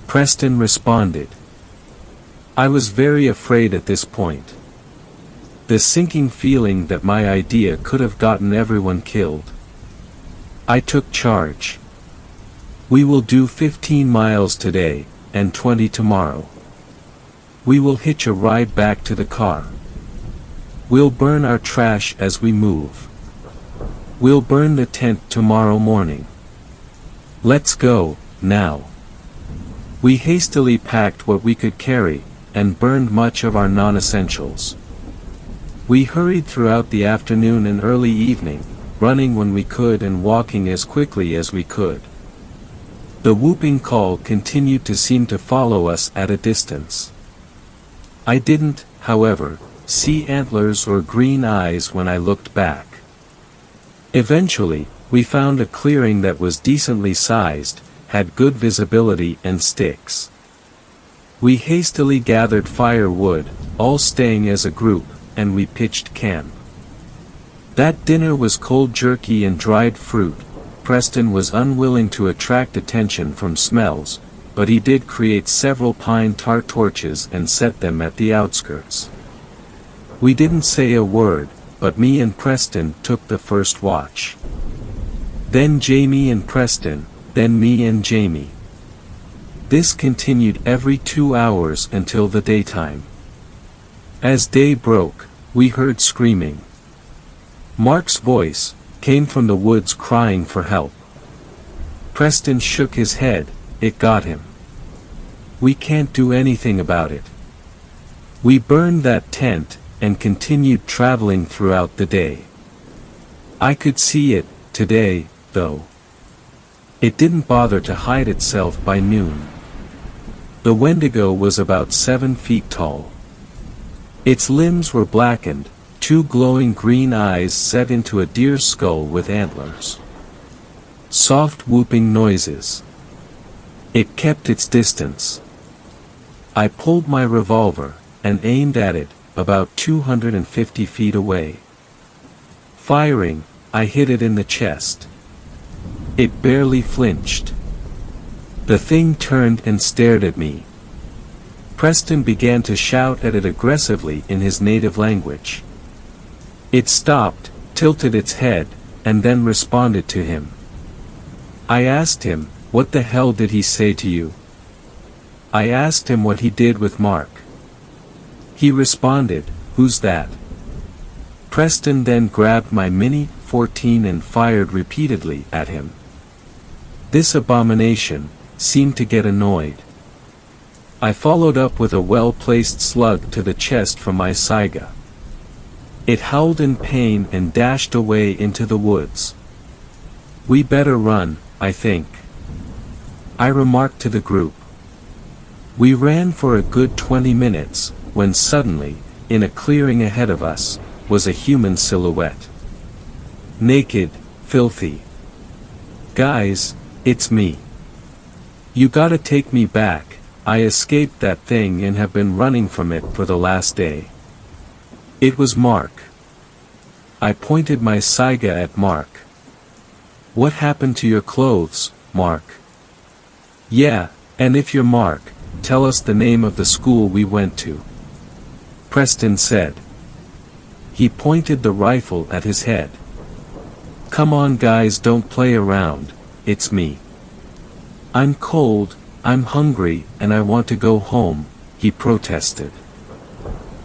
Preston responded. I was very afraid at this point. The sinking feeling that my idea could have gotten everyone killed. I took charge. We will do 15 miles today, and 20 tomorrow. We will hitch a ride back to the car. We'll burn our trash as we move. We'll burn the tent tomorrow morning. Let's go, now. We hastily packed what we could carry, and burned much of our non-essentials. We hurried throughout the afternoon and early evening, running when we could and walking as quickly as we could. The whooping call continued to seem to follow us at a distance. I didn't, however, see antlers or green eyes when I looked back. Eventually, we found a clearing that was decently sized, had good visibility and sticks. We hastily gathered firewood, all staying as a group, and we pitched camp. That dinner was cold jerky and dried fruit. Preston was unwilling to attract attention from smells, but he did create several pine tar torches and set them at the outskirts. We didn't say a word, but me and Preston took the first watch. Then Jamie and Preston, then me and Jamie. This continued every 2 hours until the daytime. As day broke, we heard screaming. Mark's voice came from the woods crying for help. Preston shook his head. It got him. We can't do anything about it. We burned that tent, and continued traveling throughout the day. I could see it, today, though. It didn't bother to hide itself by noon. The Wendigo was about 7 feet tall. Its limbs were blackened, 2 glowing green eyes set into a deer's skull with antlers. Soft whooping noises. It kept its distance. I pulled my revolver, and aimed at it, about 250 feet away. Firing, I hit it in the chest. It barely flinched. The thing turned and stared at me. Preston began to shout at it aggressively in his native language. It stopped, tilted its head, and then responded to him. I asked him, "What the hell did he say to you?" I asked him what he did with Mark. He responded, "Who's that?" Preston then grabbed my Mini 14 and fired repeatedly at him. This abomination seemed to get annoyed. I followed up with a well-placed slug to the chest from my Saiga. It howled in pain and dashed away into the woods. "We better run, I think," I remarked to the group. We ran for a good 20 minutes, when suddenly, in a clearing ahead of us, was a human silhouette. Naked, filthy. "Guys, it's me. You gotta take me back. I escaped that thing and have been running from it for the last day." It was Mark. I pointed my Saiga at Mark. "What happened to your clothes, Mark?" "Yeah, and if you're Mark, tell us the name of the school we went to," Preston said. He pointed the rifle at his head. "Come on guys, don't play around, it's me. I'm cold, I'm hungry, and I want to go home," he protested.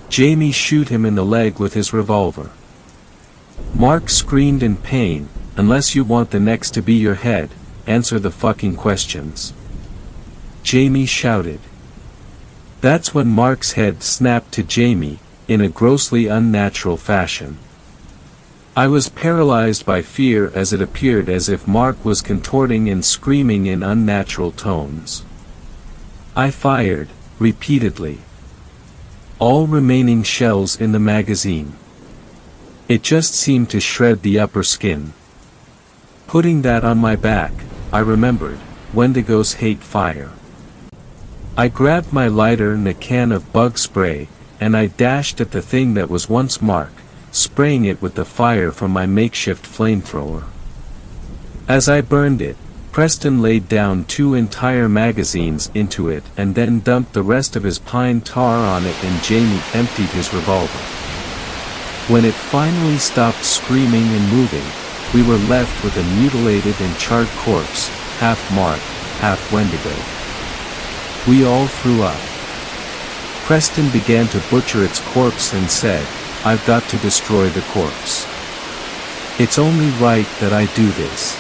Jamie shoot him in the leg with his revolver. Mark screamed in pain, "Unless you want the next to be your head, answer the fucking questions," Jamie shouted. That's when Mark's head snapped to Jamie, in a grossly unnatural fashion. I was paralyzed by fear as it appeared as if Mark was contorting and screaming in unnatural tones. I fired, repeatedly. All remaining shells in the magazine. It just seemed to shred the upper skin. Putting that on my back, I remembered, Wendigos hate fire. I grabbed my lighter and a can of bug spray, and I dashed at the thing that was once Mark, spraying it with the fire from my makeshift flamethrower. As I burned it, Preston laid down 2 entire magazines into it and then dumped the rest of his pine tar on it, and Jamie emptied his revolver. When it finally stopped screaming and moving, we were left with a mutilated and charred corpse, half Mark, half Wendigo. We all threw up. Preston began to butcher its corpse and said, "I've got to destroy the corpse. It's only right that I do this."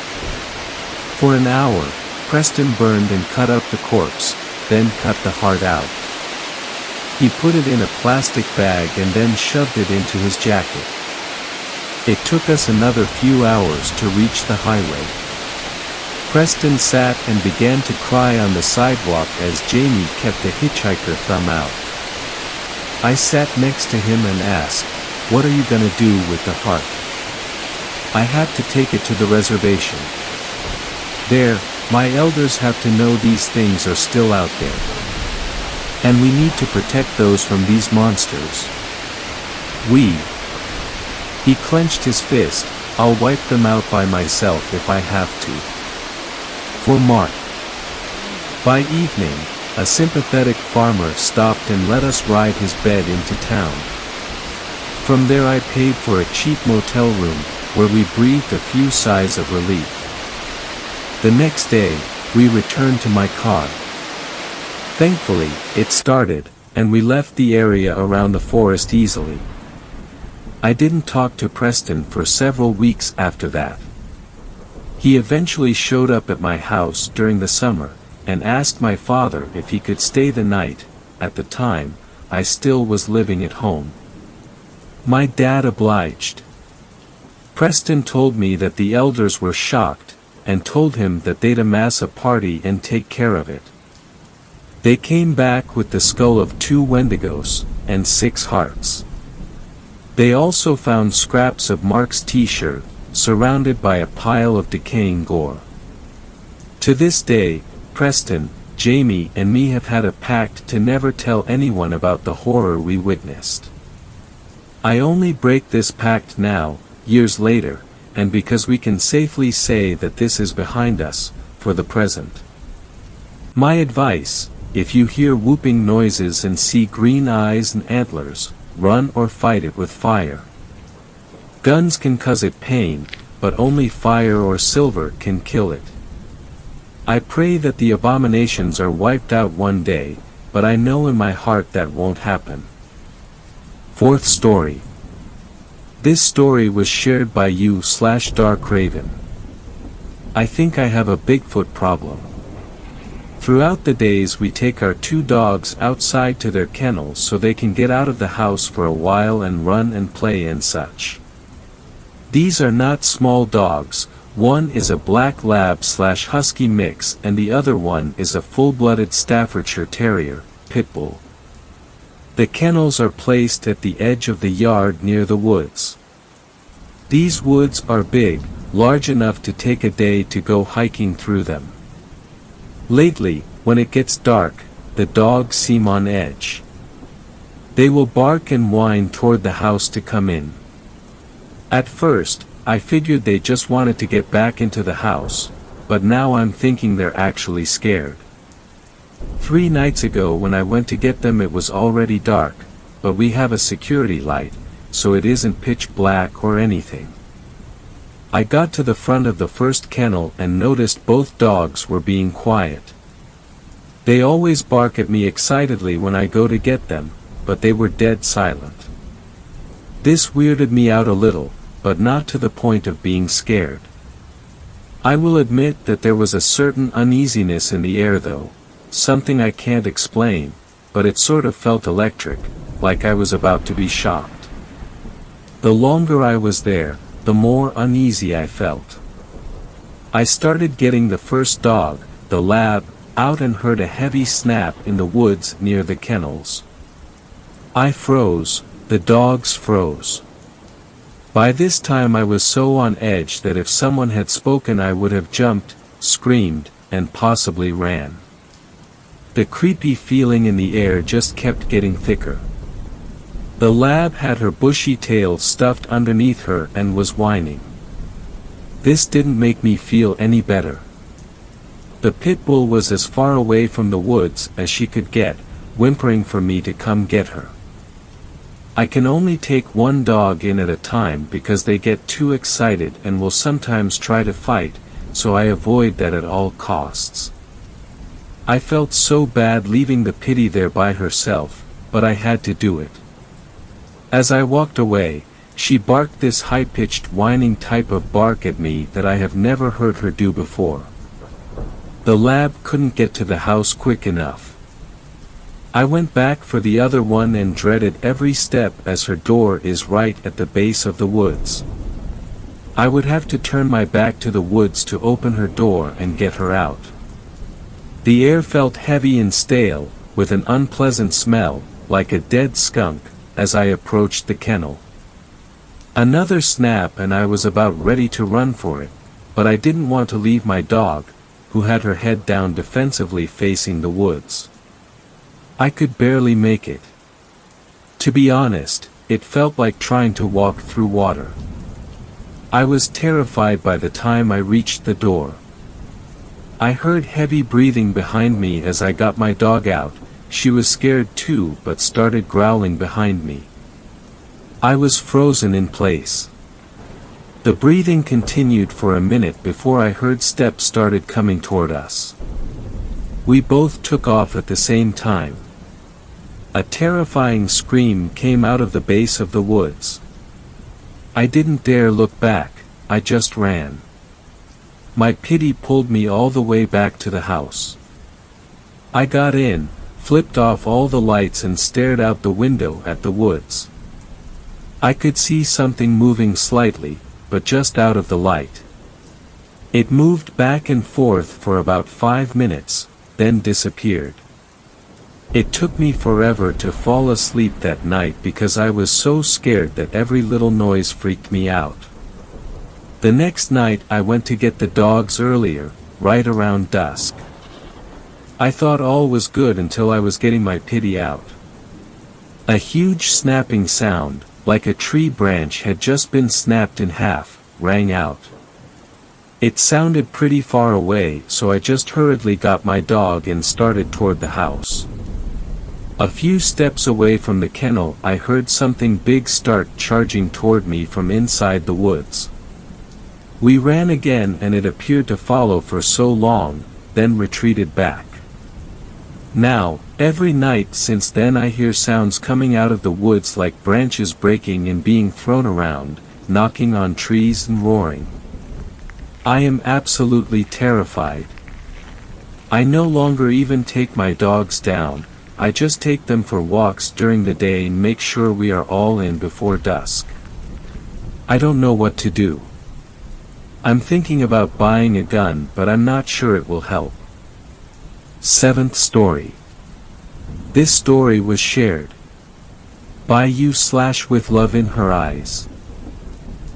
For an hour, Preston burned and cut up the corpse, then cut the heart out. He put it in a plastic bag and then shoved it into his jacket. It took us another few hours to reach the highway. Preston sat and began to cry on the sidewalk as Jamie kept the hitchhiker thumb out. I sat next to him and asked, "What are you gonna do with the heart?" I had to take it to the reservation. There, my elders have to know these things are still out there. And we need to protect those from these monsters. He clenched his fist, "I'll wipe them out by myself if I have to. For Mark." By evening, a sympathetic farmer stopped and let us ride his bed into town. From there I paid for a cheap motel room, where we breathed a few sighs of relief. The next day, we returned to my car. Thankfully, it started, and we left the area around the forest easily. I didn't talk to Preston for several weeks after that. He eventually showed up at my house during the summer, and asked my father if he could stay the night. At the time, I still was living at home. My dad obliged. Preston told me that the elders were shocked, and told him that they'd amass a party and take care of it. They came back with the skull of 2 Wendigos, and 6 hearts. They also found scraps of Mark's t-shirt, surrounded by a pile of decaying gore. To this day, Preston, Jamie and me have had a pact to never tell anyone about the horror we witnessed. I only break this pact now, years later, and because we can safely say that this is behind us, for the present. My advice: if you hear whooping noises and see green eyes and antlers, run or fight it with fire. Guns can cause it pain, but only fire or silver can kill it. I pray that the abominations are wiped out one day, but I know in my heart that won't happen. 4th story. This story was shared by you/Darkraven. I think I have a Bigfoot problem. Throughout the days we take our 2 dogs outside to their kennels so they can get out of the house for a while and run and play and such. These are not small dogs. One is a black lab/husky mix and the other one is a full-blooded Staffordshire Terrier, pit bull. The kennels are placed at the edge of the yard near the woods. These woods are big, large enough to take a day to go hiking through them. Lately, when it gets dark, the dogs seem on edge. They will bark and whine toward the house to come in. At first, I figured they just wanted to get back into the house, but now I'm thinking they're actually scared. 3 nights ago when I went to get them it was already dark, but we have a security light, so it isn't pitch black or anything. I got to the front of the first kennel and noticed both dogs were being quiet. They always bark at me excitedly when I go to get them, but they were dead silent. This weirded me out a little, but not to the point of being scared. I will admit that there was a certain uneasiness in the air though, something I can't explain, but it sort of felt electric, like I was about to be shocked. The longer I was there, the more uneasy I felt. I started getting the first dog, the lab, out and heard a heavy snap in the woods near the kennels. I froze, the dogs froze. By this time I was so on edge that if someone had spoken I would have jumped, screamed, and possibly ran. The creepy feeling in the air just kept getting thicker. The lab had her bushy tail stuffed underneath her and was whining. This didn't make me feel any better. The pit bull was as far away from the woods as she could get, whimpering for me to come get her. I can only take one dog in at a time because they get too excited and will sometimes try to fight, so I avoid that at all costs. I felt so bad leaving the pitty there by herself, but I had to do it. As I walked away, she barked this high-pitched whining type of bark at me that I have never heard her do before. The lab couldn't get to the house quick enough. I went back for the other one and dreaded every step as her door is right at the base of the woods. I would have to turn my back to the woods to open her door and get her out. The air felt heavy and stale, with an unpleasant smell, like a dead skunk, as I approached the kennel. Another snap and I was about ready to run for it, but I didn't want to leave my dog, who had her head down defensively facing the woods. I could barely make it. To be honest, it felt like trying to walk through water. I was terrified by the time I reached the door. I heard heavy breathing behind me as I got my dog out. She was scared too but started growling behind me. I was frozen in place. The breathing continued for a minute before I heard steps started coming toward us. We both took off at the same time. A terrifying scream came out of the base of the woods. I didn't dare look back, I just ran. My pity pulled me all the way back to the house. I got in, flipped off all the lights and stared out the window at the woods. I could see something moving slightly, but just out of the light. It moved back and forth for about 5 minutes, then disappeared. It took me forever to fall asleep that night because I was so scared that every little noise freaked me out. The next night I went to get the dogs earlier, right around dusk. I thought all was good until I was getting my pitty out. A huge snapping sound, like a tree branch had just been snapped in half, rang out. It sounded pretty far away, so I just hurriedly got my dog and started toward the house. A few steps away from the kennel I heard something big start charging toward me from inside the woods. We ran again and it appeared to follow for so long, then retreated back. Now, every night since then I hear sounds coming out of the woods like branches breaking and being thrown around, knocking on trees and roaring. I am absolutely terrified. I no longer even take my dogs down, I just take them for walks during the day and make sure we are all in before dusk. I don't know what to do. I'm thinking about buying a gun but I'm not sure it will help. 7th story. This story was shared by you/with love in her eyes.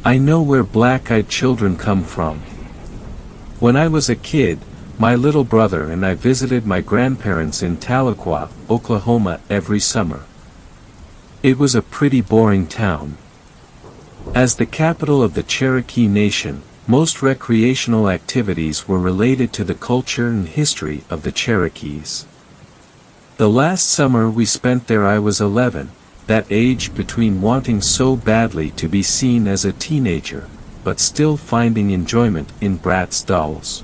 I know where black-eyed children come from. When I was a kid, my little brother and I visited my grandparents in Tahlequah, Oklahoma, every summer. It was a pretty boring town. As the capital of the Cherokee Nation, most recreational activities were related to the culture and history of the Cherokees. The last summer we spent there I was 11, that age between wanting so badly to be seen as a teenager, but still finding enjoyment in Bratz dolls.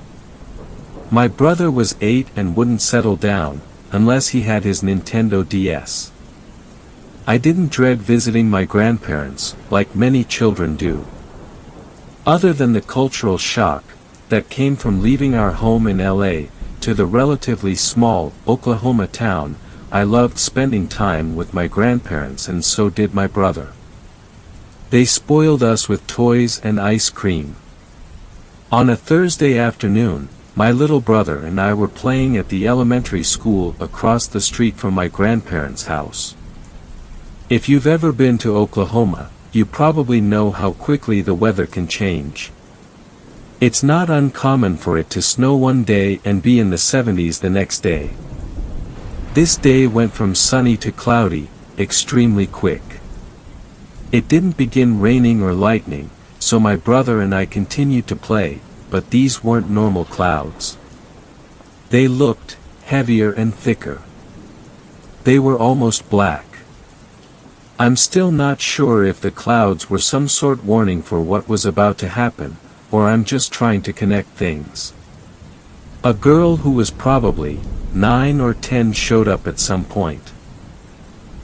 My brother was 8 and wouldn't settle down, unless he had his Nintendo DS. I didn't dread visiting my grandparents, like many children do. Other than the cultural shock that came from leaving our home in LA to the relatively small Oklahoma town, I loved spending time with my grandparents and so did my brother. They spoiled us with toys and ice cream. On a Thursday afternoon, my little brother and I were playing at the elementary school across the street from my grandparents' house. If you've ever been to Oklahoma, you probably know how quickly the weather can change. It's not uncommon for it to snow one day and be in the 70s the next day. This day went from sunny to cloudy, extremely quick. It didn't begin raining or lightning, so my brother and I continued to play, but these weren't normal clouds. They looked heavier and thicker. They were almost black. I'm still not sure if the clouds were some sort warning for what was about to happen, or I'm just trying to connect things. A girl who was probably 9 or 10 showed up at some point.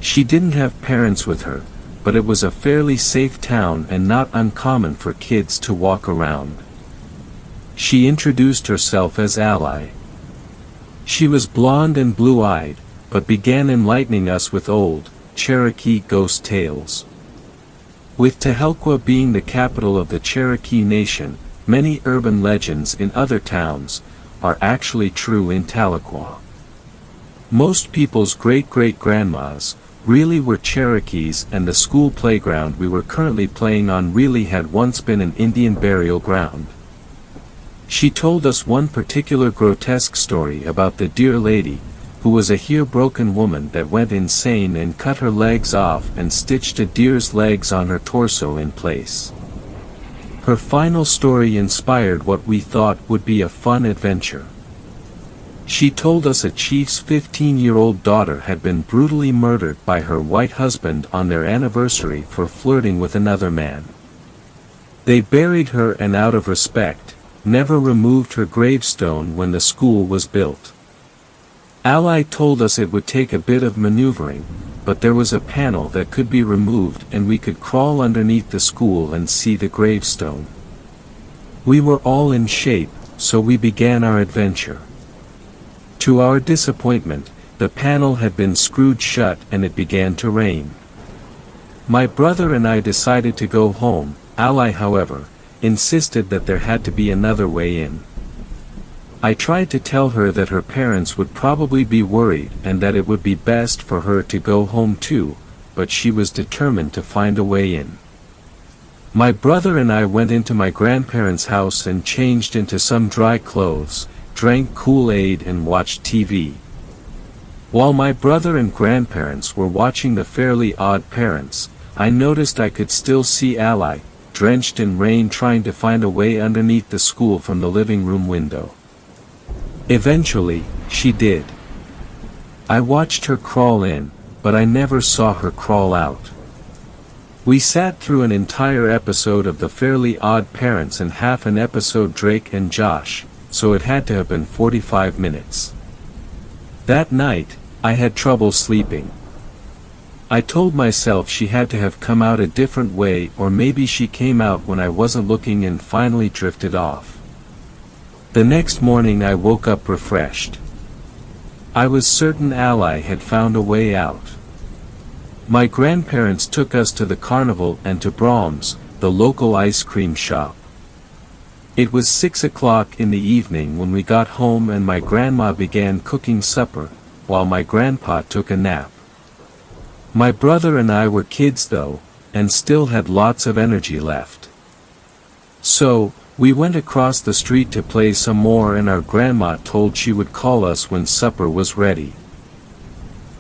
She didn't have parents with her, but it was a fairly safe town and not uncommon for kids to walk around. She introduced herself as Ally. She was blonde and blue-eyed, but began enlightening us with old Cherokee ghost tales. With Tahlequah being the capital of the Cherokee Nation, many urban legends in other towns are actually true in Tahlequah. Most people's great-great-grandmas really were Cherokees, and the school playground we were currently playing on really had once been an Indian burial ground. She told us one particular grotesque story about the Deer Lady, who was a hair-broken woman that went insane and cut her legs off and stitched a deer's legs on her torso in place. Her final story inspired what we thought would be a fun adventure. She told us a chief's 15-year-old daughter had been brutally murdered by her white husband on their anniversary for flirting with another man. They buried her and out of respect, never removed her gravestone when the school was built. Ally told us it would take a bit of maneuvering, but there was a panel that could be removed and we could crawl underneath the school and see the gravestone. We were all in shape, so we began our adventure. To our disappointment, the panel had been screwed shut and it began to rain. My brother and I decided to go home. Ally, however, insisted that there had to be another way in. I tried to tell her that her parents would probably be worried and that it would be best for her to go home too, but she was determined to find a way in. My brother and I went into my grandparents' house and changed into some dry clothes, drank Kool-Aid and watched TV. While my brother and grandparents were watching The Fairly Odd Parents, I noticed I could still see Ally, drenched in rain, trying to find a way underneath the school from the living room window. Eventually, she did. I watched her crawl in, but I never saw her crawl out. We sat through an entire episode of The Fairly Odd Parents and half an episode Drake and Josh, so it had to have been 45 minutes. That night, I had trouble sleeping. I told myself she had to have come out a different way, or maybe she came out when I wasn't looking and finally drifted off. The next morning I woke up refreshed. I was certain Ally had found a way out. My grandparents took us to the carnival and to Brahms, the local ice cream shop. It was 6 o'clock in the evening when we got home and my grandma began cooking supper, while my grandpa took a nap. My brother and I were kids though, and still had lots of energy left. So, we went across the street to play some more and our grandma told she would call us when supper was ready.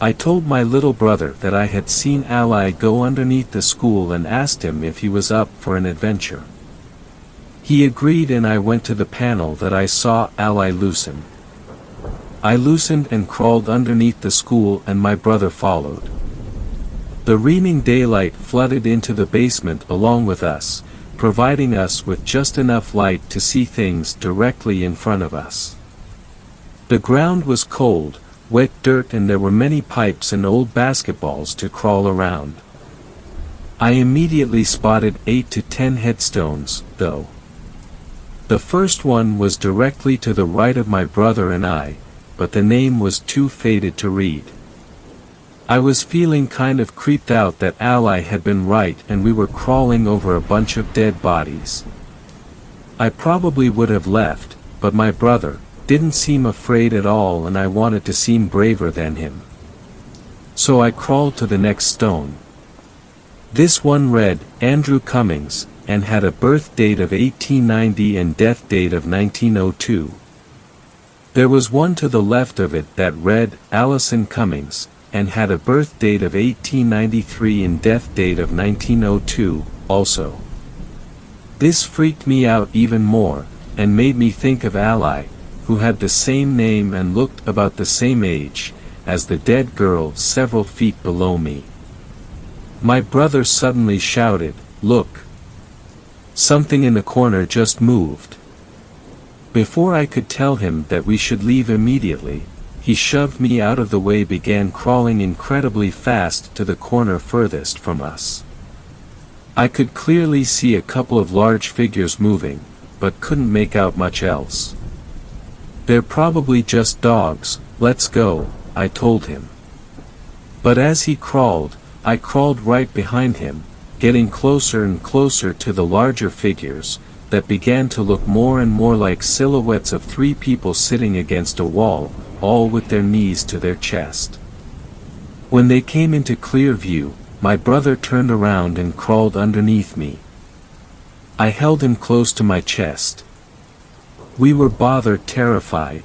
I told my little brother that I had seen Ally go underneath the school and asked him if he was up for an adventure. He agreed and I went to the panel that I saw Ally loosen. I loosened and crawled underneath the school and my brother followed. The reaming daylight flooded into the basement along with us, providing us with just enough light to see things directly in front of us. The ground was cold, wet dirt, and there were many pipes and old basketballs to crawl around. I immediately spotted 8 to 10 headstones, though. The first one was directly to the right of my brother and I, but the name was too faded to read. I was feeling kind of creeped out that Ally had been right and we were crawling over a bunch of dead bodies. I probably would have left, but my brother didn't seem afraid at all and I wanted to seem braver than him. So I crawled to the next stone. This one read, Andrew Cummings, and had a birth date of 1890 and death date of 1902. There was one to the left of it that read, Allison Cummings, and had a birth date of 1893 and death date of 1902, also. This freaked me out even more, and made me think of Ally, who had the same name and looked about the same age, as the dead girl several feet below me. My brother suddenly shouted, "Look! Something in the corner just moved." Before I could tell him that we should leave immediately, he shoved me out of the way and began crawling incredibly fast to the corner furthest from us. I could clearly see a couple of large figures moving, but couldn't make out much else. "They're probably just dogs, let's go," I told him. But as he crawled, I crawled right behind him, getting closer and closer to the larger figures, that began to look more and more like silhouettes of three people sitting against a wall, all with their knees to their chest. When they came into clear view, my brother turned around and crawled underneath me. I held him close to my chest. We were bothered, terrified.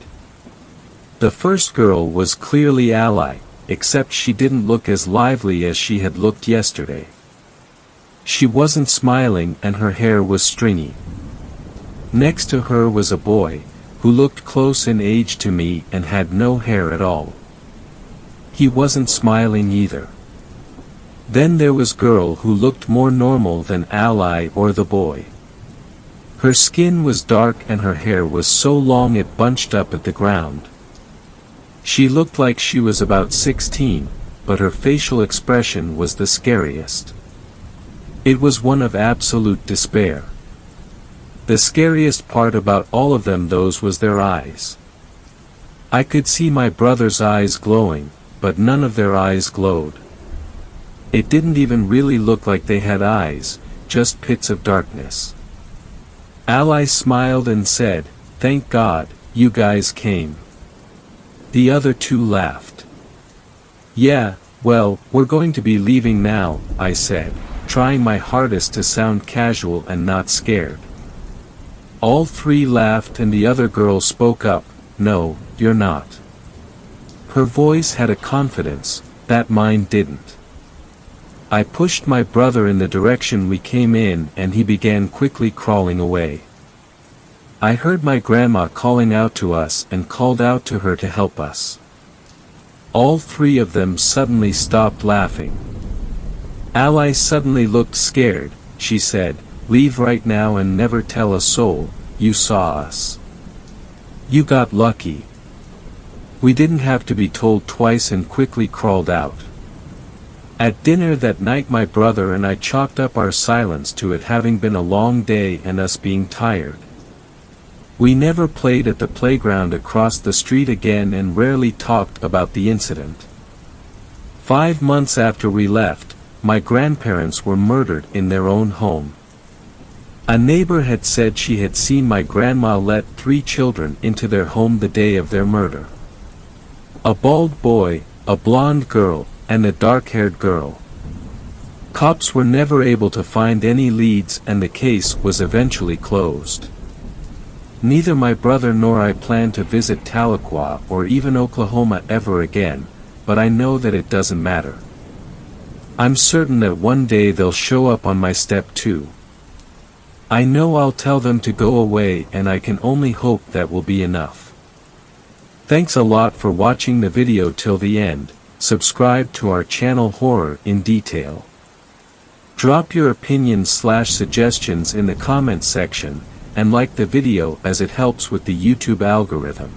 The first girl was clearly Ally, except she didn't look as lively as she had looked yesterday. She wasn't smiling and her hair was stringy. Next to her was a boy, who looked close in age to me and had no hair at all. He wasn't smiling either. Then there was a girl who looked more normal than Ally or the boy. Her skin was dark and her hair was so long it bunched up at the ground. She looked like she was about 16, but her facial expression was the scariest. It was one of absolute despair. The scariest part about all of them was their eyes. I could see my brother's eyes glowing, but none of their eyes glowed. It didn't even really look like they had eyes, just pits of darkness. Ally smiled and said, "Thank God, you guys came." The other two laughed. "Yeah, well, we're going to be leaving now," I said, trying my hardest to sound casual and not scared. All three laughed and the other girl spoke up, "No, you're not." Her voice had a confidence that mine didn't. I pushed my brother in the direction we came in and he began quickly crawling away. I heard my grandma calling out to us and called out to her to help us. All three of them suddenly stopped laughing. Ally suddenly looked scared. She said, "Leave right now and never tell a soul you saw us. You got lucky." We didn't have to be told twice and quickly crawled out. At dinner that night my brother and I chalked up our silence to it having been a long day and us being tired. We never played at the playground across the street again and rarely talked about the incident. 5 months after we left, my grandparents were murdered in their own home. A neighbor had said she had seen my grandma let 3 children into their home the day of their murder. A bald boy, a blonde girl, and a dark-haired girl. Cops were never able to find any leads and the case was eventually closed. Neither my brother nor I plan to visit Tahlequah or even Oklahoma ever again, but I know that it doesn't matter. I'm certain that one day they'll show up on my step too. I know I'll tell them to go away and I can only hope that will be enough. Thanks a lot for watching the video till the end. Subscribe to our channel Horror in Detail. Drop your opinions/suggestions in the comments section, and like the video as it helps with the YouTube algorithm.